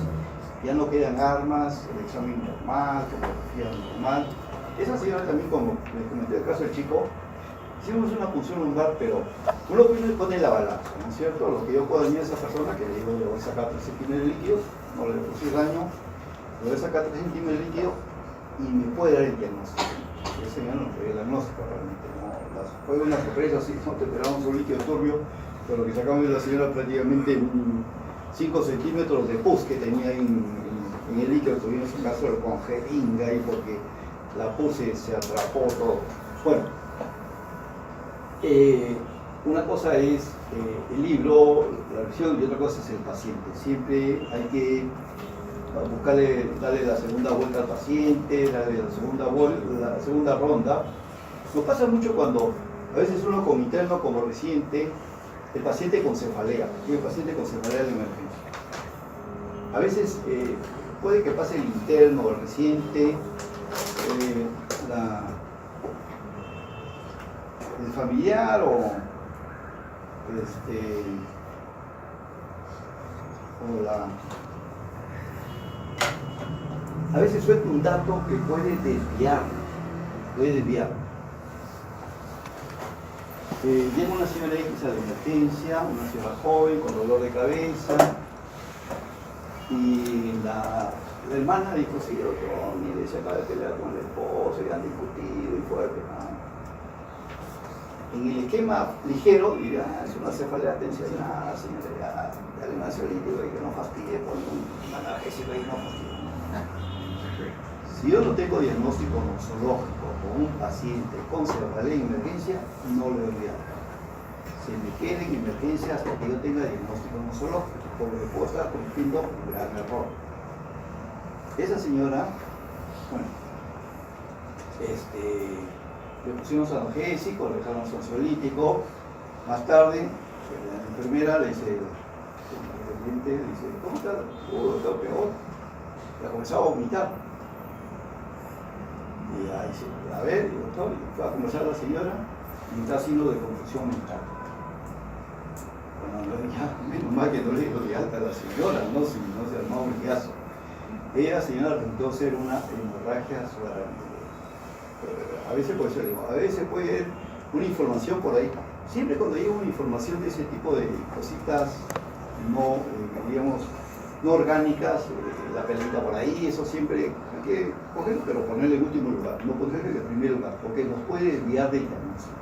ya no quedan armas, el examen normal, tomografía normal. Esa señora también, como les comenté el caso del chico, hicimos una punción lumbar, pero uno pone la balanza, ¿no es cierto? Lo que yo puedo decir a esa persona, que le digo, le voy a sacar 3 centímetros de líquido, no le voy a producir daño, le voy a sacar 3 centímetros de líquido y me puede dar el diagnóstico. Ese señor no fue el diagnóstico realmente, no, fue una sorpresa, sí, no te esperábamos un líquido turbio, pero lo que sacamos de la señora prácticamente 5 centímetros de pus que tenía en el líquido, tuvimos un caso con jeringa ahí porque la pus se atrapó todo. Bueno, una cosa es el libro, la versión, y otra cosa es el paciente. Siempre hay que darle la segunda vuelta al paciente, darle la segunda ronda. Nos pasa mucho cuando a veces uno como interno, como residente, el paciente con cefalea, el paciente con cefalea de emergencia. A veces puede que pase el interno o el residente, el familiar o a veces suelta un dato que puede desviar. Llega una señora X a la emergencia, una señora joven con dolor de cabeza, y la hermana dijo, sí, doctor, mire, se acaba de pelear con el esposo y han discutido y fuerte. En el esquema ligero dirá, es una cefalea tensionada, señora, dale un ansiolítico y que no fastidie, pon un analgésico y no fastidie. Si yo no tengo diagnóstico nosológico con un paciente con cefalea en emergencia, no le doy nada. Se me queda en emergencia hasta que yo tenga diagnóstico nosológico, porque puedo estar cometiendo un gran error. Esa señora, bueno, le pusimos analgésico, le dejamos ansiolítico. Más tarde, la enfermera le dice, ¿cómo está? Está peor. La comenzaba a vomitar. Y ahí dice, a ver, doctor, y va a conversar la señora y está haciendo de confusión mental. Bueno, ya, menos mal que no le dijo de alta a la señora, ¿no? Si no se armaba un guiazo. Ella, señora, resultó ser una hemorragia subaracnoidea. A veces puede ser, a veces puede haber una información por ahí. Siempre cuando llega una información de ese tipo de cositas no, digamos, no orgánicas, la pelita por ahí, eso siempre hay que cogerlo, pero ponerle en último lugar, no ponerle en el primer lugar, porque nos puede desviar del diagnóstico.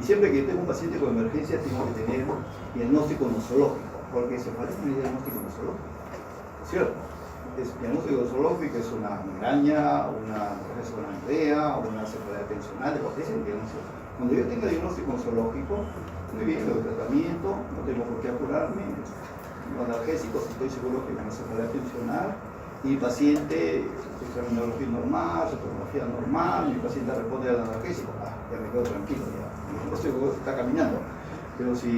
Y siempre que tengo un paciente con emergencia, tengo que tener diagnóstico nosológico, porque se parece un diagnóstico nosológico, ¿cierto? Es diagnóstico nosológico, es una migraña, una idea, una cefalea tensional, porque es el diagnóstico. Cuando yo tenga diagnóstico nosológico, muy bien, el tratamiento, no tengo por qué apurarme, analgésicos, estoy seguro que van a cefalea tensional, y paciente, su examinografía normal, su tomografía normal, mi paciente responde al analgésico, ya me quedo tranquilo, ya, mi diagnóstico está caminando. Pero si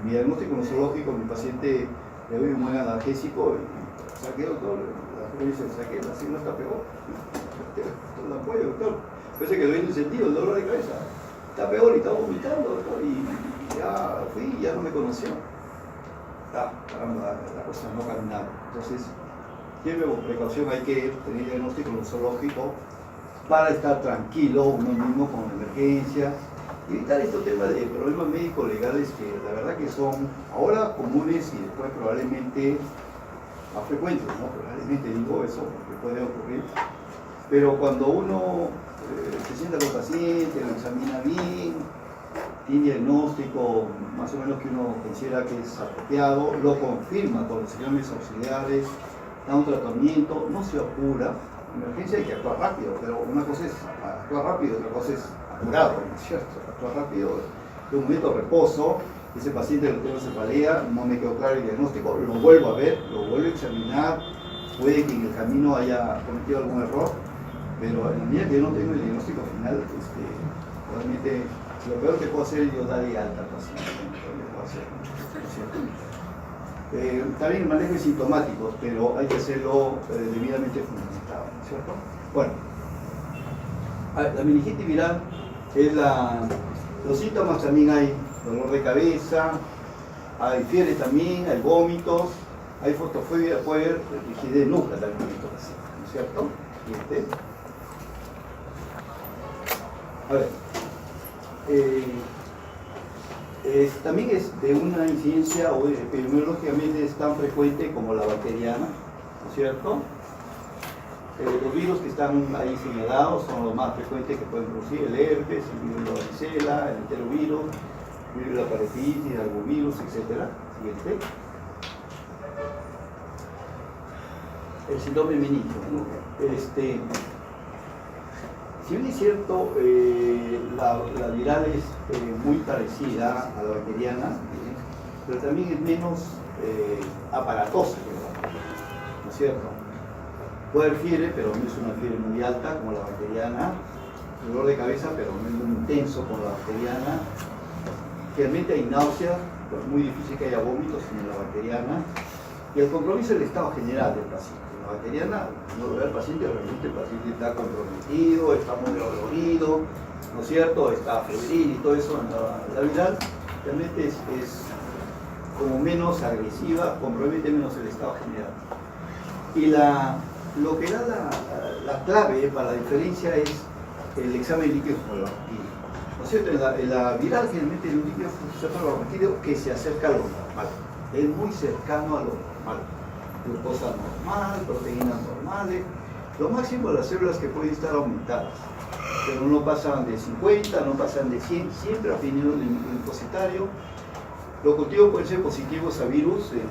mi diagnóstico nosológico, mi paciente le doy un buen analgésico, saqué, doctor, la joven dice, saqué, la signa está peor, la apoyo, doctor, parece que le doy un sentido, el dolor de cabeza, está peor y está vomitando, doctor, y ya fui, ya no me conoció. Caramba, la cosa no caminaba. Entonces, siempre con precaución hay que tener diagnóstico nosológico para estar tranquilo uno mismo con la emergencia y evitar estos temas de problemas médicos legales que la verdad que son ahora comunes y después probablemente más frecuentes, ¿no? Probablemente digo eso porque puede ocurrir, pero cuando uno se sienta con el paciente, lo examina bien, tiene diagnóstico más o menos que uno considera que es apropiado, lo confirma con los exámenes auxiliares, da un tratamiento, no se apura. En emergencia hay que actuar rápido, pero una cosa es actuar rápido, otra cosa es apurado, ¿no es cierto? Actuar rápido, de un momento de reposo, ese paciente lo tengo cefalea, no me quedó claro el diagnóstico, lo vuelvo a ver, lo vuelvo a examinar, puede que en el camino haya cometido algún error, pero en la medida que yo no tengo el diagnóstico final, realmente Lo peor que puedo hacer es yo darle alta al paciente. También el manejo es sintomático, pero hay que hacerlo debidamente fundamentado, ¿cierto? Bueno, la meningitis viral es los síntomas. También hay dolor de cabeza, hay fiebre también, hay vómitos, hay fotofobia, puede haber rigidez nuclear también, ¿no es cierto? A ver, también es de una incidencia o epidemiológicamente es tan frecuente como la bacteriana, ¿no es cierto? Los virus que están ahí señalados son los más frecuentes que pueden producir: el herpes, el virus de la varicela, el enterovirus, el virus de la paratitis, el arbovirus, etc. Siguiente. El síndrome meningio, ¿no? Si bien es cierto, la viral es muy parecida a la bacteriana, pero también es menos aparatosa que la bacteriana, ¿no es cierto? Puede haber fiebre, pero no es una fiebre muy alta como la bacteriana, dolor de cabeza, pero no es muy intenso como la bacteriana. Realmente hay náuseas, pero es muy difícil que haya vómitos como la bacteriana, y el compromiso del estado general del paciente. La bacteriana, no lo ve al paciente, realmente el paciente está comprometido, está muy dolorido, ¿no es cierto? Está febril y todo eso. La viral realmente es como menos agresiva, compromete menos el estado general. Y lo que da la clave para la diferencia es el examen líquido cefalorraquídeo, ¿no es cierto? En la viral generalmente el líquido cefalorraquídeo que se acerca a lo normal, es muy cercano a lo normal. Glucosa normal, proteínas normales, lo máximo de las células que pueden estar aumentadas, pero no pasan de 50, no pasan de 100, siempre afinido el linfocitario. Los cultivos pueden ser positivos a virus en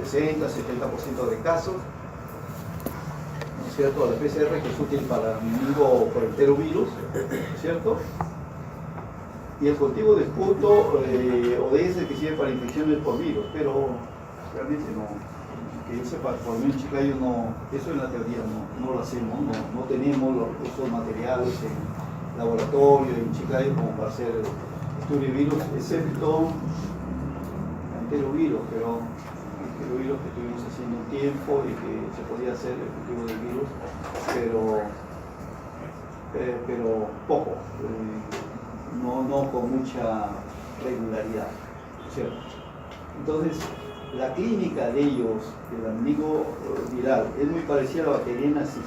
60, 70% de casos, ¿no es cierto? La PCR, que es útil para meningo por enterovirus, ¿no es cierto? Y el cultivo de esputo ODS, que sirve para infecciones por virus, pero realmente no. Que yo sepa, por mí en Chiclayo eso en la teoría no lo hacemos, no tenemos esos materiales en laboratorio en Chiclayo como para hacer estudio de virus, excepto enterovirus, pero enterovirus que estuvimos haciendo un tiempo y que se podía hacer el cultivo del virus, pero poco, no con mucha regularidad, ¿cierto? Entonces, la clínica de ellos, del amigo viral, es muy parecida a la bacteriana, sí,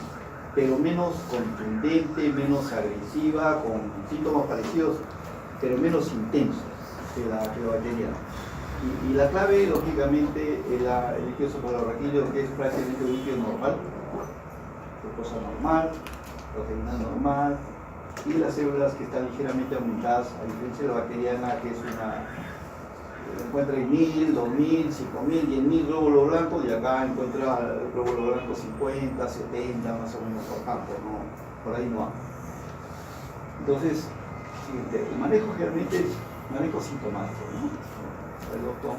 pero menos contundente, menos agresiva, con síntomas parecidos, pero menos intensos que la bacteriana. Y la clave, lógicamente, es el líquido cefalorraquídeo, que es prácticamente un líquido normal, glucosa normal, proteína normal, y las células que están ligeramente aumentadas, a diferencia de la bacteriana, que es encuentra 1000, 2000, 5000, 10.000 glóbulos blancos, y acá encuentra el glóbulo blanco 50, 70, más o menos por campo, ¿no? Por ahí no hay. Entonces, el manejo generalmente es manejo sintomático, ¿no? El doctor,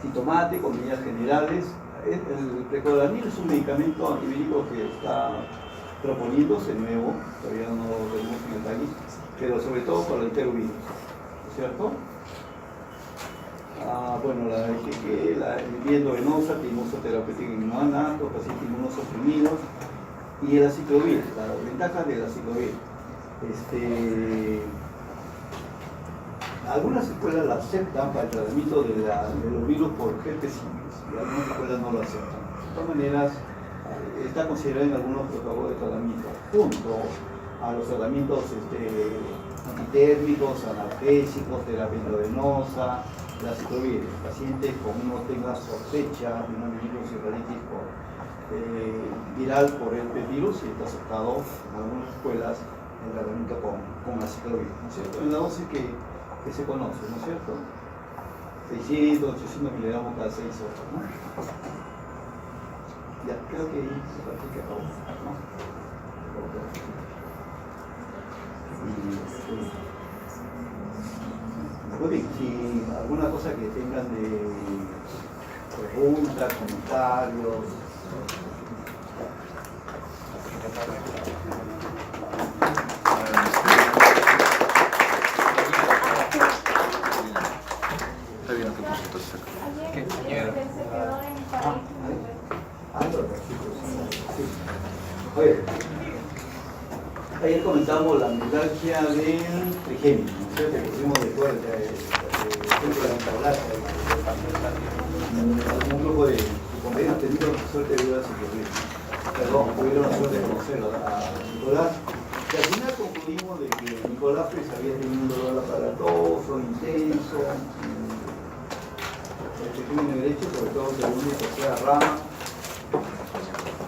sintomático, medidas generales. El precodanil es un medicamento antivírico que está proponiéndose nuevo, todavía no lo tenemos en el país, pero sobre todo para el enterovirus, ¿cierto? Bueno, la IgG, la vivienda venosa, terapéutica inhumana, los pacientes inmunosuprimidos, y el aciclovir, la ventaja del aciclovir. Algunas escuelas la aceptan para el tratamiento de los virus por herpes simples, y algunas escuelas no lo aceptan. De todas maneras, está considerado en algunos protocolos de tratamiento, junto a los tratamientos antitérmicos, analgésicos, terapia endovenosa, la aciclovir. El paciente, como no tenga sospecha de una meningoencefalitis viral por herpes virus, y está aceptado en algunas escuelas el tratamiento con aciclovir, ¿no es cierto? En la dosis que se conoce, ¿no es cierto? 600, 800 miligramos cada 6 horas, ¿no? Ya, creo que ahí se parece que acabó, ¿no? Muy bien, si alguna cosa que tengan de preguntas, comentarios. A ver, ayer comentamos la neuralgia del trigémino, ¿no es cierto? Que pusimos de todo el centro de la metabolaza, un grupo de compañeros teniendo la suerte de ayudar a tuvieron la suerte de conocerlo a Nicolás. Y al final concluimos de que Nicolás pues, había tenido un dolor aparatoso, intenso, el trigémino derecho, sobre todo segunda y tercera rama,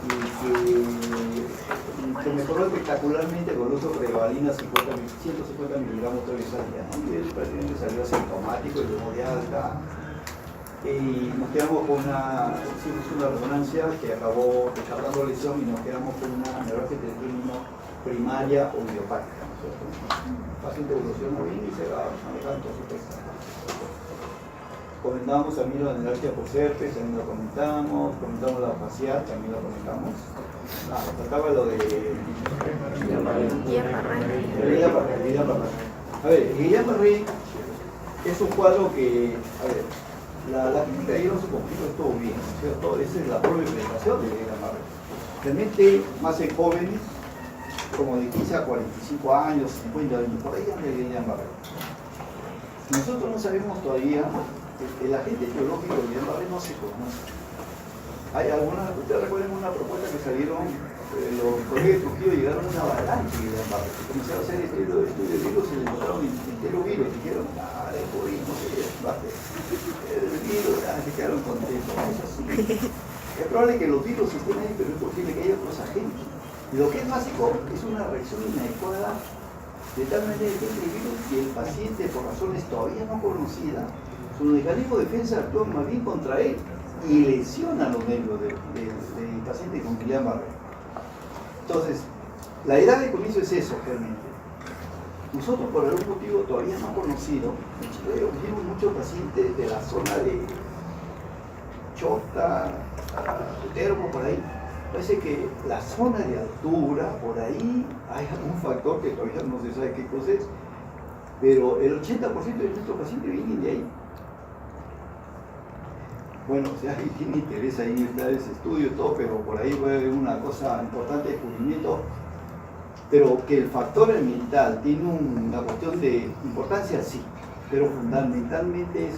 y que mejoró espectacularmente con el uso de prevalina 150 miligramos 3 veces al día, ¿no? Y él prácticamente salió asintomático y luego de alta. Y nos quedamos con hicimos una resonancia que acabó descartando lesión y nos quedamos con una neuralgia de término primaria o idiopática, ¿no es cierto? El paciente evolucionó bien y se va manejando su texto. Comentábamos también la neuralgia por herpes, también lo comentamos la facial, también lo comentamos. Trataba lo de Guillain-Barré. A ver, Guillain-Barré es un cuadro que, a ver, la clínica dieron su conflicto, estuvo bien, ¿no es cierto? Esa es la propia presentación de Guillain-Barré. Realmente, más en jóvenes, como de 15 a 45 años, 50 años, por ahí anda el Guillain-Barré. Nosotros no sabemos todavía, el agente biológico de Guillain-Barré no se conoce. Hay algunas, ustedes recuerdan una propuesta que salieron, los colegas de Trujillo llegaron a una avalancha de Guillain-Barré, que comenzaron a hacer estudios de virus y le encontraron enterovirus, dijeron, descubrimos el virus, se quedaron contentos. Es así. Es probable que los virus estén ahí, pero es posible que haya otros agentes. Y lo que es básico es una reacción inadecuada de tal manera que el virus y el paciente, por razones todavía no conocidas, su mecanismo de defensa actúa más bien contra él y lesiona los nervios del paciente con Guillain-Barré. Entonces, la edad de comienzo es eso, realmente. Nosotros, por algún motivo todavía no conocido, en Chile vimos muchos pacientes de la zona de Chota, Termo, por ahí. Parece que la zona de altura, por ahí, hay algún factor que todavía no se sabe qué cosa es, pero el 80% de nuestros pacientes vienen de ahí. Bueno, si alguien tiene interés ahí en ese estudio y todo, pero por ahí puede haber una cosa importante de descubrimiento, pero que el factor ambiental tiene una cuestión de importancia, sí, pero fundamentalmente es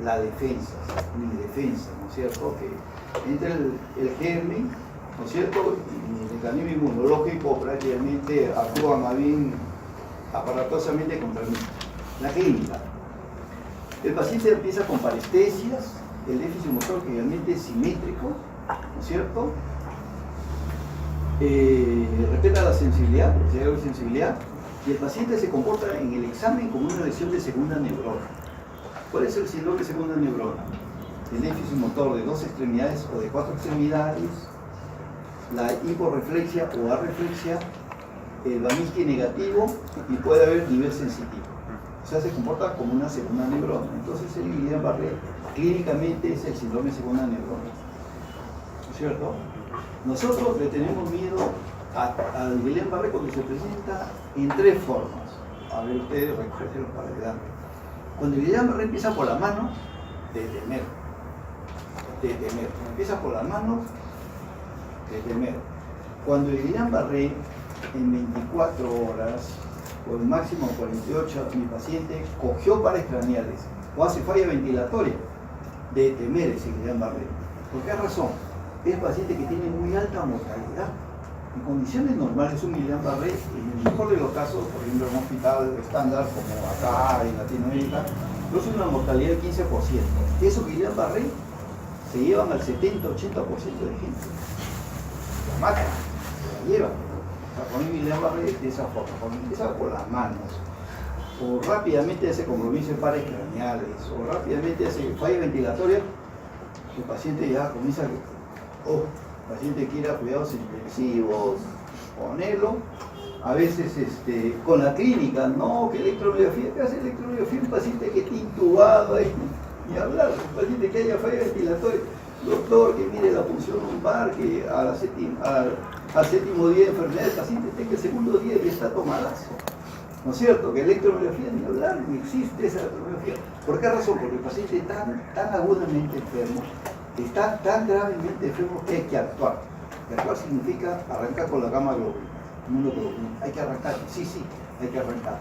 la defensa, mi defensa, ¿no es cierto? Que entra el germen, ¿no es cierto? Y el mecanismo inmunológico prácticamente actúa más bien aparatosamente contra mí. La clínica. El paciente empieza con parestesias, el déficit motor que realmente es simétrico, ¿no es cierto? Respeta la sensibilidad, y el paciente se comporta en el examen como una lesión de segunda neurona. ¿Cuál es el síndrome de segunda neurona? El déficit motor de 2 extremidades o de 4 extremidades, la hiporreflexia o arreflexia, el Baminsky negativo y puede haber nivel sensitivo. O sea, se comporta como una segunda neurona. Entonces el Guillain-Barré clínicamente es el síndrome de segunda neurona. ¿No es cierto? Nosotros le tenemos miedo al Guillain-Barré cuando se presenta en 3 formas. A ver, ustedes recuerden para adelante. Cuando el Guillain-Barré empieza por la mano, de temer. Empieza por las manos, de temer. Cuando el Guillain-Barré en 24 horas, o el máximo 48, mi paciente cogió pares craneales o hace falla ventilatoria, de temer ese Guillain-Barré. ¿Por qué razón? Es paciente que tiene muy alta mortalidad. En condiciones normales, un Guillain-Barré, en el mejor de los casos, por ejemplo, en un hospital estándar como acá en Latinoamérica, produce una mortalidad del 15%. Esos Guillain-Barré se llevan al 70-80% de gente. La matan, se la llevan. O sea, con un Guillain-Barré de esa forma, cuando empieza por las manos, o rápidamente hace compromiso en pares craneales, o rápidamente hace falla ventilatoria, el paciente ya comienza a... el paciente quiere cuidados intensivos, ponerlo, a veces con la clínica, no, que electromiografía, ¿qué hace electromiografía? Un paciente que está intubado ahí, y hablar, un paciente que haya falla ventilatoria, doctor, que mire la punción lumbar, que al séptimo día de enfermedad el paciente esté que el segundo día ya está tomadazo. ¿No es cierto? Que electromiografía ni hablar, ni existe esa electromiografía. ¿Por qué razón? Porque el paciente tan agudamente enfermo está tan gravemente enfermo que hay que actuar. Y actuar significa arrancar con la gamma globulina. Hay que arrancar, sí, hay que arrancar.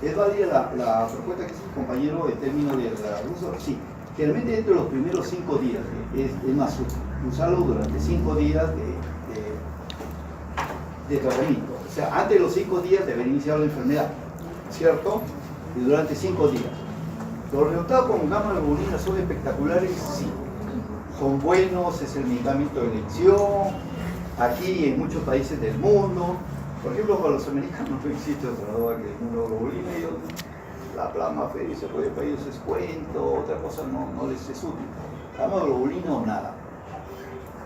¿Es válida la propuesta que hizo el compañero en términos de la uso? Sí. Generalmente dentro de los primeros 5 días es más útil. Usarlo durante 5 días de tratamiento. O sea, antes de los 5 días debe iniciar la enfermedad, ¿cierto? Y durante 5 días. Los resultados con gamma globulina son espectaculares, sí. Son buenos, es el medicamento de elección, aquí en muchos países del mundo. Por ejemplo, para los americanos no existe otra droga que la inmunoglobulina. Ellos, la plasma feria se puede pedir su descuento, otra cosa no les es útil. Gamma globulina o nada.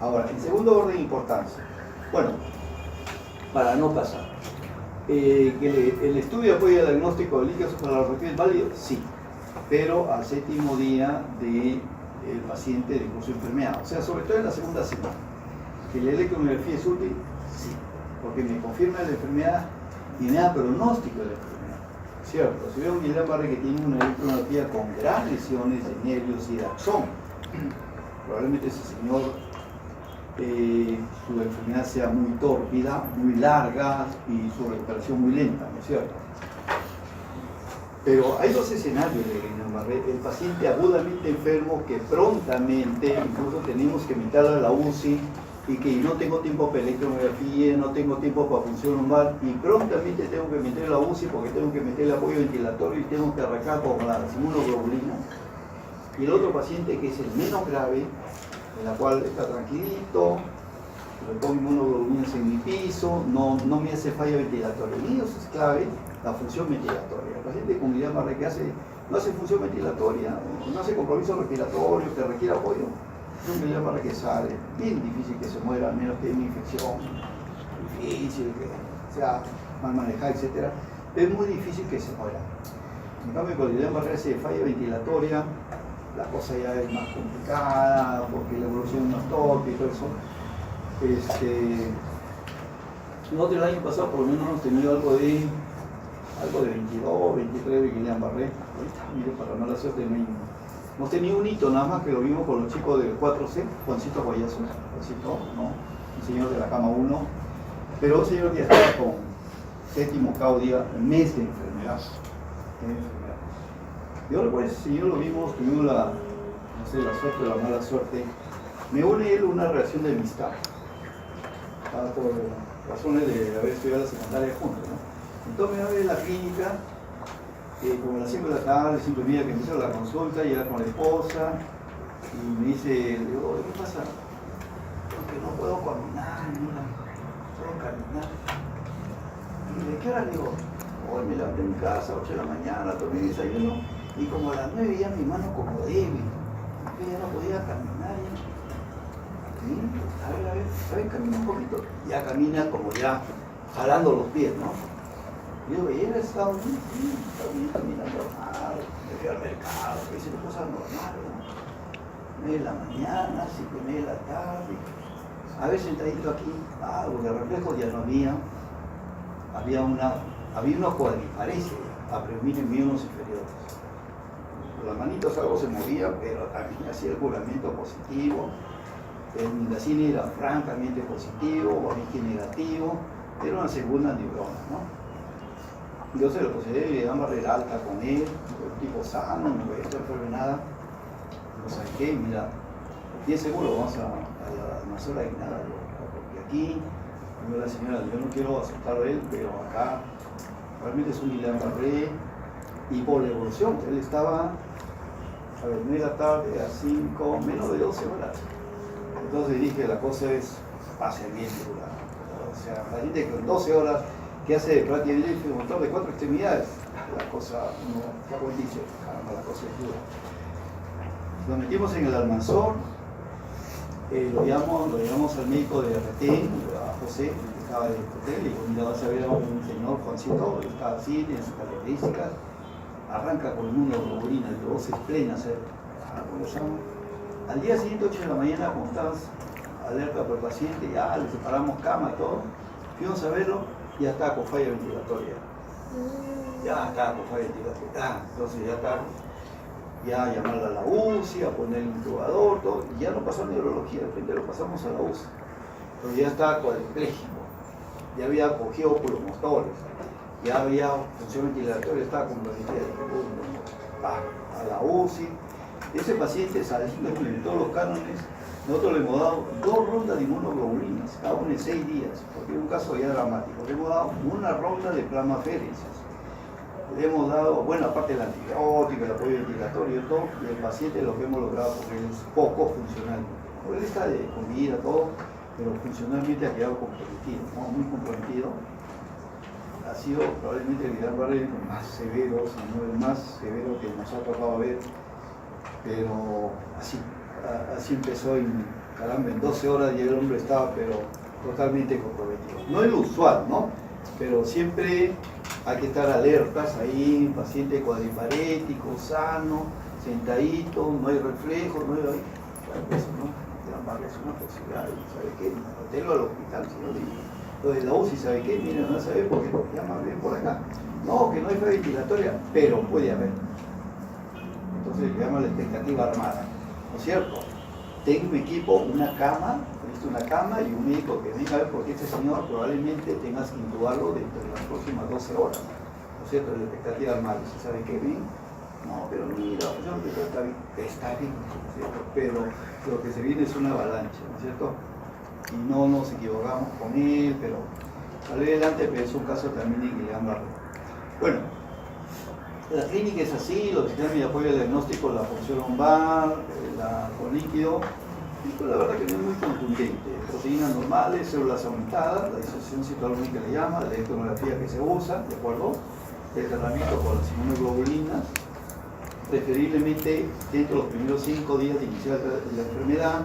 Ahora, en segundo orden de importancia. Bueno, para no pasar. ¿Que el estudio de apoyo diagnóstico de líquidos para la refiel es válido? Sí. Pero al 7º día del paciente de curso de enfermedad. O sea, sobre todo en la segunda semana. ¿Que la electromiografía es útil? Sí. Porque me confirma la enfermedad y me da pronóstico de la enfermedad. ¿Cierto? Si veo un Guillain-Barré que tiene una electromiografía con grandes lesiones de nervios y de axón, probablemente ese señor su enfermedad sea muy tórpida, muy larga y su recuperación muy lenta, ¿no es cierto? Pero hay 2 escenarios de Guillain-Barré. El paciente agudamente enfermo que prontamente, incluso tenemos que meterlo a la UCI y que no tengo tiempo para electromiografía, no tengo tiempo para función lumbar y prontamente tengo que meter a la UCI porque tengo que meter el apoyo ventilatorio y tengo que arrancar con la inmunoglobulina. Y el otro paciente que es el menos grave, en la cual está tranquilito, le pongo inmunoglobulinas en mi piso, no me hace falla ventilatoria. En ellos es clave la función ventilatoria. El paciente con Guillain-Barré que no hace función ventilatoria, no hace compromiso respiratorio, que requiere apoyo, es un Guillain-Barré que sale, bien difícil que se muera, al menos que haya una infección, difícil que sea mal manejada, etc. Es muy difícil que se muera. En cambio, con el Guillain-Barré hace falla ventilatoria, la cosa ya es más complicada, porque la evolución no es torpe y todo eso. Nosotros el año pasado por lo menos hemos tenido algo de 22, 23 de Guillain-Barré. Ahorita, mire, para mala suerte no hay. Hemos tenido un hito nada más que lo vimos con los chicos del 4C, Juancito Guayazo, Juancito, ¿no? Un señor de la cama 1, pero un señor que estaba con 7º, 8º día, mes de enfermedad. Y ahora pues, si yo lo vimos, tuvimos la suerte o la mala suerte, me une él una reacción de amistad, por razones de haber estudiado la secundaria juntos, ¿no? Entonces me abre la clínica, como a las 5 de la tarde, 5 y media que empieza la consulta, y era con la esposa, y me dice, le digo, ¿qué pasa? Porque no puedo caminar, no puedo caminar. ¿Y de qué hora? Le digo, hoy me levanté en mi casa, 8 de la mañana, tomé desayuno, y como a las 9 ya mi mano como débil, yo ya no podía caminar ya. A ver, camina un poquito. Ya camina como ya jalando los pies, ¿no? Y digo, ¿y él ha estado bien? Sí, está bien caminando normal. Me fui al mercado, que hice cosas normales, ¿no? 9 de la mañana, 5 y media de la tarde. A ver, sentadito aquí, porque reflejos ya no había. Había una cuadriparesia, apreumina en miembros inferiores. Las manitos algo se movían, pero también hacía el juramento positivo. El mindacine era francamente positivo, Babinski negativo, era una segunda neurona, ¿no? Yo se lo consideré Guillain-Barré alta con él, tipo sano, no voy a estar nada. Lo saqué, mira, bien seguro vamos a la almazora de nada, porque aquí, como la señora, yo no quiero asustar a él, pero acá realmente es un Guillain-Barré y por la evolución, él estaba a las 9 de la tarde a 5, menos de 12 horas. Entonces dije, la cosa es pase bien dura. O sea, la gente con 12 horas que hace prácticamente un montón de 4 extremidades, la cosa no dice, caramba, la cosa es dura. Nos metimos en el almanzor, lo llevamos al médico de RT, a José, que estaba del hotel, y dijo, mira, vas a ver a un señor Juancito, que está así, tiene sus características, arranca con inmunoglobulina, de voces plenas, conversamos. Al día siguiente, 8 de la mañana, como estabas alerta por el paciente, ya le separamos cama y todo, fuimos a verlo, ya estaba con falla ventilatoria. Ya estaba con falla ventilatoria. Entonces ya está. ya llamarla a la UCI, a poner el incubador, todo, y ya no pasó a neurología, de repente lo pasamos a la UCI, pero ya estaba cuadripléjico, ya había cogido oculomotores, ya había función ventilatoria, estaba comprometida a la UCI. Ese paciente saliendo en todos los cánones, nosotros le hemos dado 2 rondas de inmunoglobulinas, cada una en 6 días, porque es un caso ya dramático. Le hemos dado una ronda de plasmaféresis, le hemos dado, bueno, aparte del antibiótico, el apoyo ventilatorio, todo, y el paciente lo que hemos logrado, porque es poco funcional. Él está con vida, todo, pero funcionalmente ha quedado comprometido, ¿no? Muy comprometido. Ha sido probablemente el Guillain-Barré más severo, si no el más severo que nos ha tocado ver, pero así empezó caramba, en 12 horas y el hombre estaba pero totalmente comprometido. No es lo usual, ¿no? Pero siempre hay que estar alertas ahí, paciente cuadriparético, sano, sentadito, no hay reflejo, no hay... Eso, ¿no? Guillain-Barré es una posibilidad, ¿sabe qué? Meterlo al hospital, si no le... Lo de la UCI, ¿sabe qué? Miren, no sabe por qué llama bien por acá. No, que no hay fe ventilatoria, pero puede haber. Entonces le llama la expectativa armada, ¿no es cierto? Tengo un equipo, una cama y un médico que venga a ver porque este señor probablemente tengas que intubarlo dentro de las próximas 12 horas, ¿no es cierto? La expectativa armada, ¿se sabe qué bien? No, pero mira, yo que está bien, ¿no es cierto? Pero lo que se viene es una avalancha, ¿no es cierto? Y no nos equivocamos con él, pero salió adelante, pero es un caso también de Guillain-Barré. Bueno, la clínica es así, los sistemas de apoyo al diagnóstico, la función lumbar, con líquido, y pues la verdad que no es muy contundente. Proteínas normales, células aumentadas, la disociación citológica le llama, la electromiografía que se usa, ¿de acuerdo? El tratamiento con las inmunoglobulinas, preferiblemente dentro de los primeros 5 días de iniciar la enfermedad,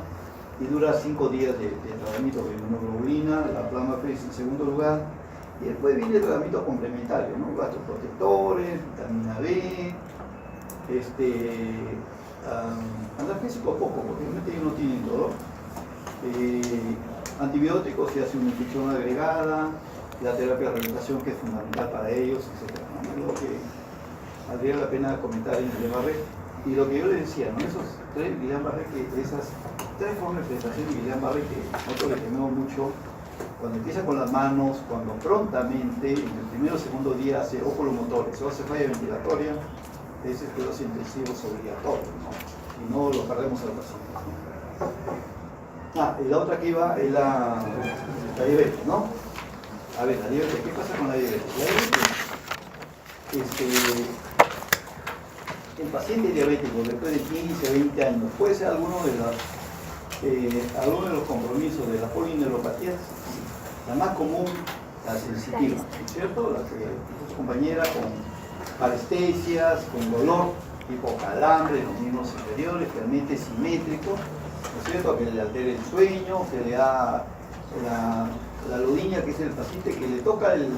y dura 5 días de tratamiento con inmunoglobulina, la plasmaféresis en segundo lugar, y después viene el tratamiento complementario, ¿no? Gastroprotectores, vitamina B, analgésico poco, porque realmente ellos no tienen dolor. Antibióticos, se hace una infección agregada, la terapia de rehabilitación que es fundamental para ellos, etc. ¿No? Lo que valdría la pena comentar en Guillain-Barré. Y lo que yo les decía, ¿no? Esos 3 Guillain-Barré, esas 3 formas de presentación de Guillain-Barré que nosotros le tememos mucho, cuando empieza con las manos, cuando prontamente, en el primero o segundo día hace oculomotores o hace falla ventilatoria, ese es cuidados intensivos obligatorios, ¿no? Y no lo perdemos al paciente. Y la otra que iba es la diabetes, ¿no? A ver, la diabetes, ¿qué pasa con la diabetes? La diabetes, el paciente diabético después de 15, 20 años, puede ser alguno de los compromisos de la polineuropatía, la más común, la sensitiva, ¿cierto? La que es compañera con parestesias, con dolor, tipo calambre en los miembros inferiores, realmente simétrico, ¿no es cierto? Que le altere el sueño, que le da la lodiña, que es el paciente que le toca el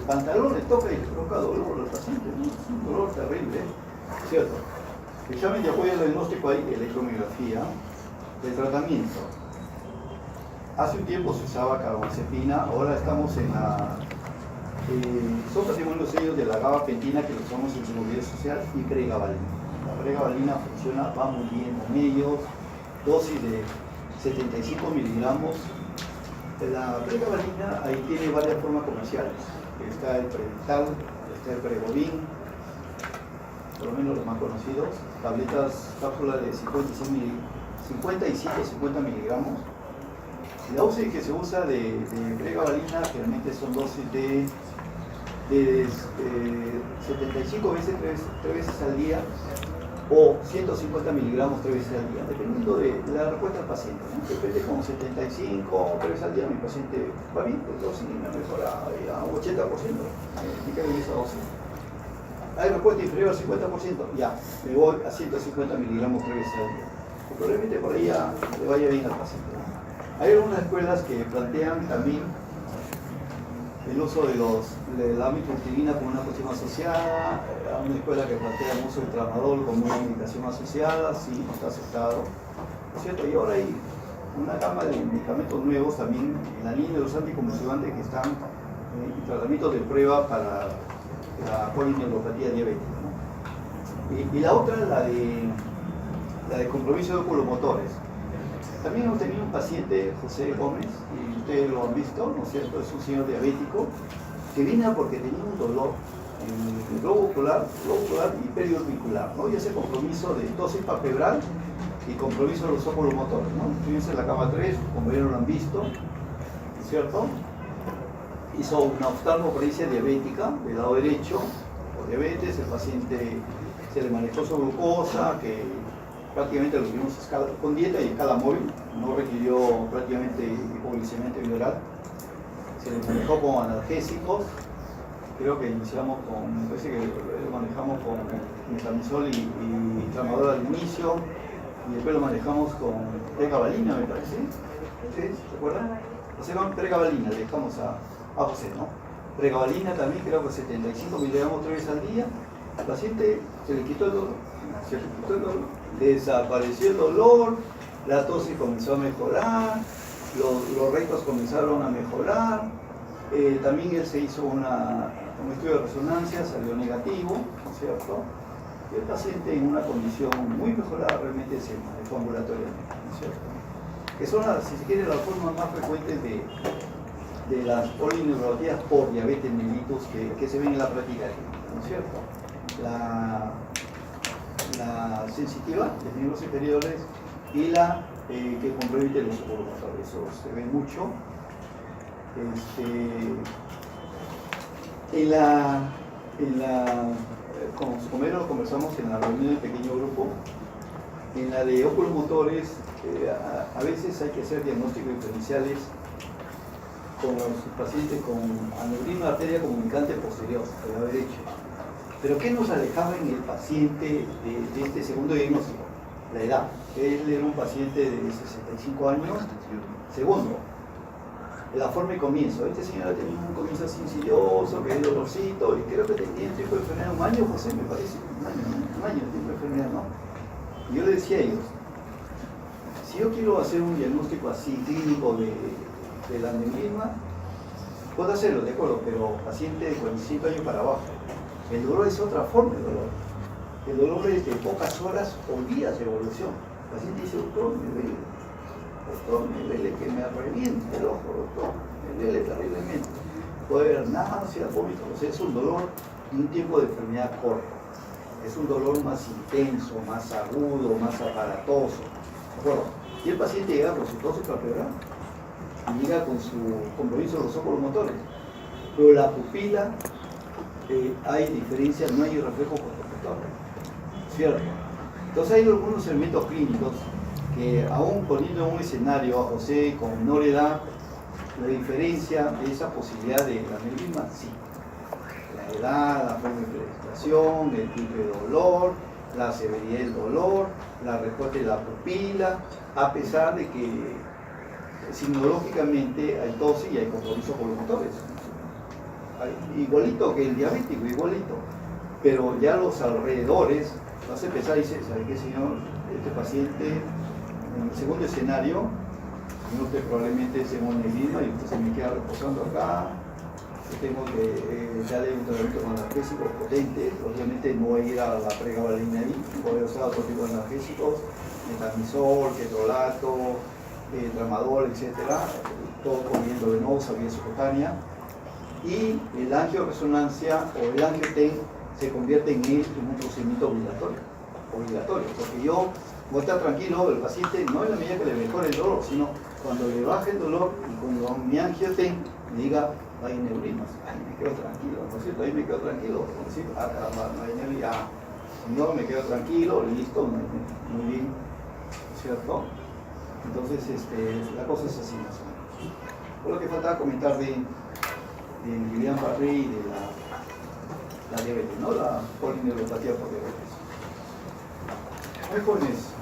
pantalón, le toca y le provoca dolor al paciente, ¿no? Es un dolor terrible, ¿cierto? Examen de apoyo al diagnóstico hay electromiografía. El tratamiento. Hace un tiempo se usaba carbamazepina, ahora estamos en son patrimonios ellos de la gabapentina que lo usamos en seguridad social y pregabalina. La pregabalina funciona, va muy bien con ellos, dosis de 75 miligramos. La pregabalina ahí tiene varias formas comerciales. Está el Predital, está el Pregodin, por lo menos los más conocidos, tabletas, cápsulas de 50 y 150 miligramos. La dosis que se usa de pregabalina generalmente son dosis de 75 veces 3 veces al día o 150 miligramos 3 veces al día, dependiendo de la respuesta del paciente, ¿no? Depende con 75 3 veces al día, mi paciente va bien, pues dosis me mejora a un 80%, esa dosis. Hay respuesta inferior al 50%, ya, me voy a 150 miligramos 3 veces al día. Probablemente por ahí ya le vaya bien al paciente, ¿no? Hay algunas escuelas que plantean también el uso de la amitriptilina como una pócima asociada, hay una escuela que plantea el uso del tramadol como una indicación asociada, sí, no está aceptado, ¿no es cierto? Y ahora hay una gama de medicamentos nuevos también en la línea de los anticonvulsivantes que están en tratamientos de prueba para la polineuropatía diabética, ¿no? Y la otra, la de compromiso de oculomotores. También hemos tenido un paciente, José Gómez, y ustedes lo han visto, ¿no es cierto? Es un señor diabético que vino porque tenía un dolor en el globo ocular y periorbicular, ¿no? Y ese compromiso de tosis palpebral y compromiso de los oculomotores, ¿no? Fíjense en la cama 3, como ya lo han visto, ¿no es cierto? Hizo una oftalmoparesia diabética del lado derecho, por diabetes, el paciente se le manejó su glucosa, que prácticamente lo tuvimos con dieta y escala móvil, no requirió prácticamente hipoglicemia viral. Se le manejó con analgésicos, creo que iniciamos con, me parece que lo manejamos con metamizol y tramadol al inicio, y después lo manejamos con pregabalina, me parece. ¿Sí? ¿Se acuerdan? O sea, con pregabalina, le dejamos a José, ¿no? Pregabalina también, creo que 75 miligramos 3 veces al día. Al paciente se le quitó el dolor, desapareció el dolor, la tos comenzó a mejorar, los rectos comenzaron a mejorar, también él se hizo un estudio de resonancia, salió negativo, ¿no es cierto? Y el paciente en una condición muy mejorada realmente se manejó ambulatoriamente, ¿no es cierto? Que son, si se quiere, las formas más frecuentes de las polineuropatías por diabetes mellitus que se ven en la práctica, ¿no es cierto? La sensitiva de miembros inferiores y la que compromete los oculomotores. Eso se ve mucho. Como lo conversamos en la reunión de pequeño grupo, en la de oculomotores a veces hay que hacer diagnósticos diferenciales con los pacientes con aneurisma de arteria comunicante posterior, del lado derecho. Pero ¿qué nos alejaba en el paciente de este segundo diagnóstico? La edad. Él era un paciente de 65 años. Segundo, la forma de comienzo. Este señor ha tenido un comienzo así insidioso, que es dolorcito, y creo que tenía un tipo de enfermedad, un año, José, me parece, un año de tipo de enfermedad, ¿no? Y yo le decía a ellos, si yo quiero hacer un diagnóstico así clínico de la aneurisma, puedo hacerlo, de acuerdo, pero paciente de 45 años para abajo. El dolor es otra forma de dolor. El dolor es de pocas horas o días de evolución. El paciente dice, doctor, me duele que me reviente el ojo, doctor, me duele terriblemente. Puede haber náusea, vómito, o sea, es un dolor de un tiempo de enfermedad corto. Es un dolor más intenso, más agudo, más aparatoso. ¿De acuerdo? Y el paciente llega con su tosis palpebral y llega con su compromiso de los oculomotores. Pero la pupila, hay diferencia, no hay reflejo contraflector, ¿cierto? Entonces hay algunos elementos clínicos que aún poniendo en un escenario a José con menor edad, la diferencia de esa posibilidad de aneurisma, sí. La edad, la forma de presentación, el tipo de dolor, la severidad del dolor, la respuesta de la pupila, a pesar de que signológicamente hay tosis y hay compromiso con los motores. Igualito que el diabético, igualito. Pero ya los alrededores, vas a empezar y dices, ¿sabe qué, señor? Este paciente, en el segundo escenario, usted probablemente sea un aneurisma y usted se me queda reposando acá. Yo tengo que darle un tratamiento con analgésicos potentes. Obviamente no voy a ir a la pregabalina ahí, voy a usar otro tipo de analgésicos, metamizol, ketorolato, tramadol, etc. Todo por vía endovenosa, vía subcutánea. Y el angioresonancia o el angioten se convierte en un procedimiento obligatorio, porque yo voy a estar tranquilo, el paciente no en la medida que le mejore el dolor, sino cuando le baje el dolor y cuando mi angioten me diga hay neurismas, ay, me quedo tranquilo, ¿no es cierto? Ahí me quedo tranquilo, por decir, caramba, no hay neurismas, no me quedo tranquilo, listo, muy bien, ¿cierto? Entonces la cosa es así más o menos. Por lo que faltaba comentar de Guillain-Barré y de la diabetes, ¿no? La polineuropatía por diabetes. Muy jóvenes.